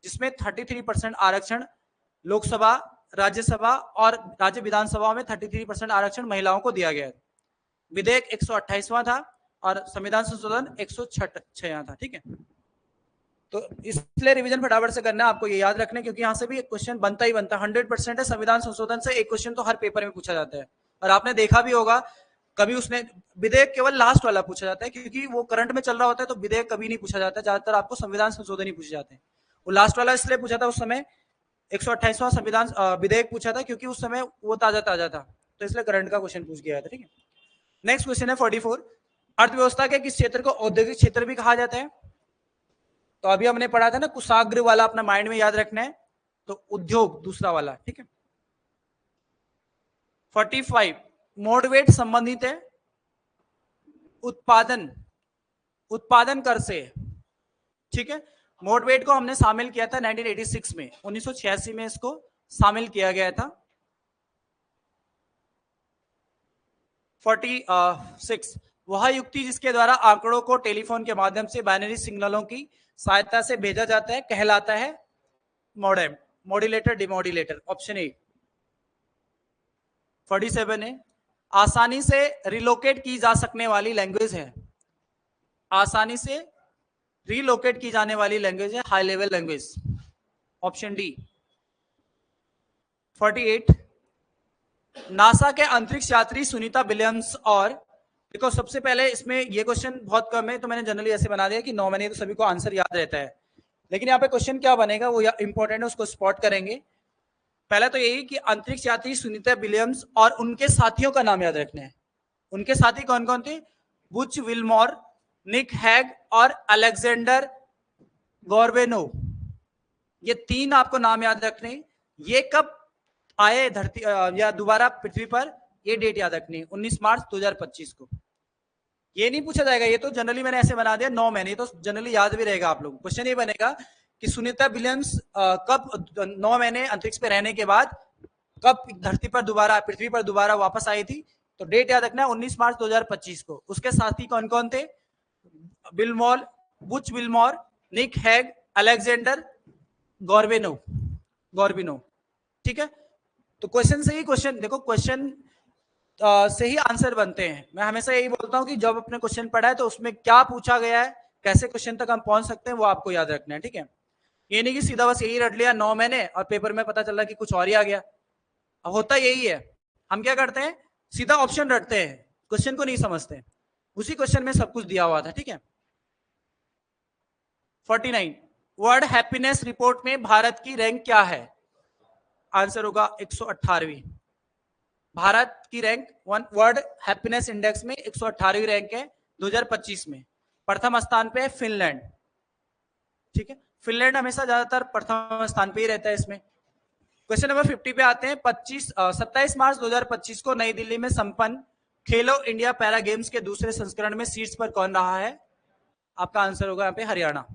जिसमें 33% आरक्षण लोकसभा, राज्यसभा और राज्य विधानसभाओं में 33% आरक्षण महिलाओं को दिया गया। विधेयक 128वां था और संविधान संशोधन 106वां था, ठीक है। तो इसलिए रिवीजन फटाफट से करना है, आपको ये याद रखना है, क्योंकि यहां से भी एक क्वेश्चन बनता ही बनता, 100% है। संविधान संशोधन से एक क्वेश्चन तो हर पेपर में पूछा जाता है, और आपने देखा भी होगा कभी उसने विधेयक केवल लास्ट वाला पूछा जाता है, क्योंकि वो करंट में चल रहा होता है, तो विधेयक कभी नहीं पूछा जाता है, ज्यादातर आपको संविधान संशोधन ही पूछे जाते हैं। वो लास्ट वाला इसलिए पूछा था उस समय, 128वां संविधान विधेयक पूछा था, क्योंकि उस समय वो ताजा ताजा था, तो इसलिए करंट का क्वेश्चन पूछ गया था, ठीक है। नेक्स्ट क्वेश्चन है 44, अर्थव्यवस्था के किस क्षेत्र को औद्योगिक क्षेत्र भी कहा जाता है? तो अभी हमने पढ़ा था ना, कुशाग्र वाला अपना माइंड में याद रखना है, तो उद्योग दूसरा वाला, ठीक है। 45 मोडवेट संबंधित है उत्पादन कर से, ठीक है। मोडवेट को हमने शामिल किया था 1986 में, 1986 में इसको शामिल किया गया था। 46 वह युक्ति जिसके द्वारा आंकड़ों को टेलीफोन के माध्यम से बाइनरी सिग्नलों की सहायता से भेजा जाता है कहलाता है modem, modulator, demodulator, option A. 47 है आसानी से रिलोकेट की जा सकने वाली लैंग्वेज है, आसानी से रिलोकेट की जाने वाली लैंग्वेज है high level language, option D. 48 NASA के अंतरिक्ष यात्री सुनीता विलियम्स, और देखो सबसे पहले इसमें ये क्वेश्चन बहुत कम है, तो मैंने जनरली ऐसे बना दिया कि 9 महीने तो सभी को आंसर याद रहता है, लेकिन यहाँ पे क्वेश्चन क्या बनेगा वो इंपॉर्टेंट है, उसको स्पॉट करेंगे। पहला तो यही कि अंतरिक्ष यात्री सुनीता विलियम्स और उनके साथियों का नाम याद रखना है। उनके साथी कौन कौन थे? बुच विल्मोर, निक हैग और अलेक्जेंडर गोर्बेनोव, ये 3 आपको नाम याद रखने। ये कब आए धरती या दोबारा पृथ्वी पर, ये डेट याद रखनी है 19 मार्च 2025 को। ये नहीं पूछा जाएगा, ये तो जनरली मैंने ऐसे बना दिया 9 महीने, तो जनरली याद भी रहेगा आप लोग। क्वेश्चन ये बनेगा कि सुनीता विलियम्स कब 9 महीने अंतरिक्ष पे रहने के बाद कब धरती पर दोबारा, पृथ्वी पर दोबारा वापस आई थी, तो डेट याद रखना है 19 मार्च 2025 को। उसके साथी कौन कौन थे? विल्मोर, बुच विल्मोर, निक हैग, अलेक्जेंडर गोर्बिनो, ठीक है। तो क्वेश्चन से ही क्वेश्चन देखो, क्वेश्चन से ही आंसर बनते हैं। मैं हमेशा यही बोलता हूं कि जब अपने क्वेश्चन पढ़ा है तो उसमें क्या पूछा गया है, कैसे क्वेश्चन तक हम पहुंच सकते हैं, वो आपको याद रखना है, ठीक है। ये नहीं कि सीधा बस यही रट लिया 9 महीने और पेपर में पता चला कि कुछ और ही आ गया। होता यही है, हम क्या करते हैं, सीधा ऑप्शन रटते हैं, क्वेश्चन को नहीं समझते। उसी क्वेश्चन में सब कुछ दिया हुआ था, ठीक है। 49 वर्ल्ड हैप्पीनेस रिपोर्ट में भारत की रैंक क्या है? आंसर होगा 118वीं। भारत की रैंक वर्ल्ड हैप्पीनेस इंडेक्स में 118वीं रैंक है 2025 में। प्रथम स्थान पे है फिनलैंड, ठीक है। फिनलैंड हमेशा ज्यादातर प्रथम स्थान पे ही रहता है इसमें। क्वेश्चन नंबर 50 पे आते हैं। 27 मार्च 2025 को नई दिल्ली में संपन्न खेलो इंडिया पैरा गेम्स के दूसरे संस्करण में शीर्ष पर कौन रहा है? आपका आंसर होगा यहाँ पे हरियाणा।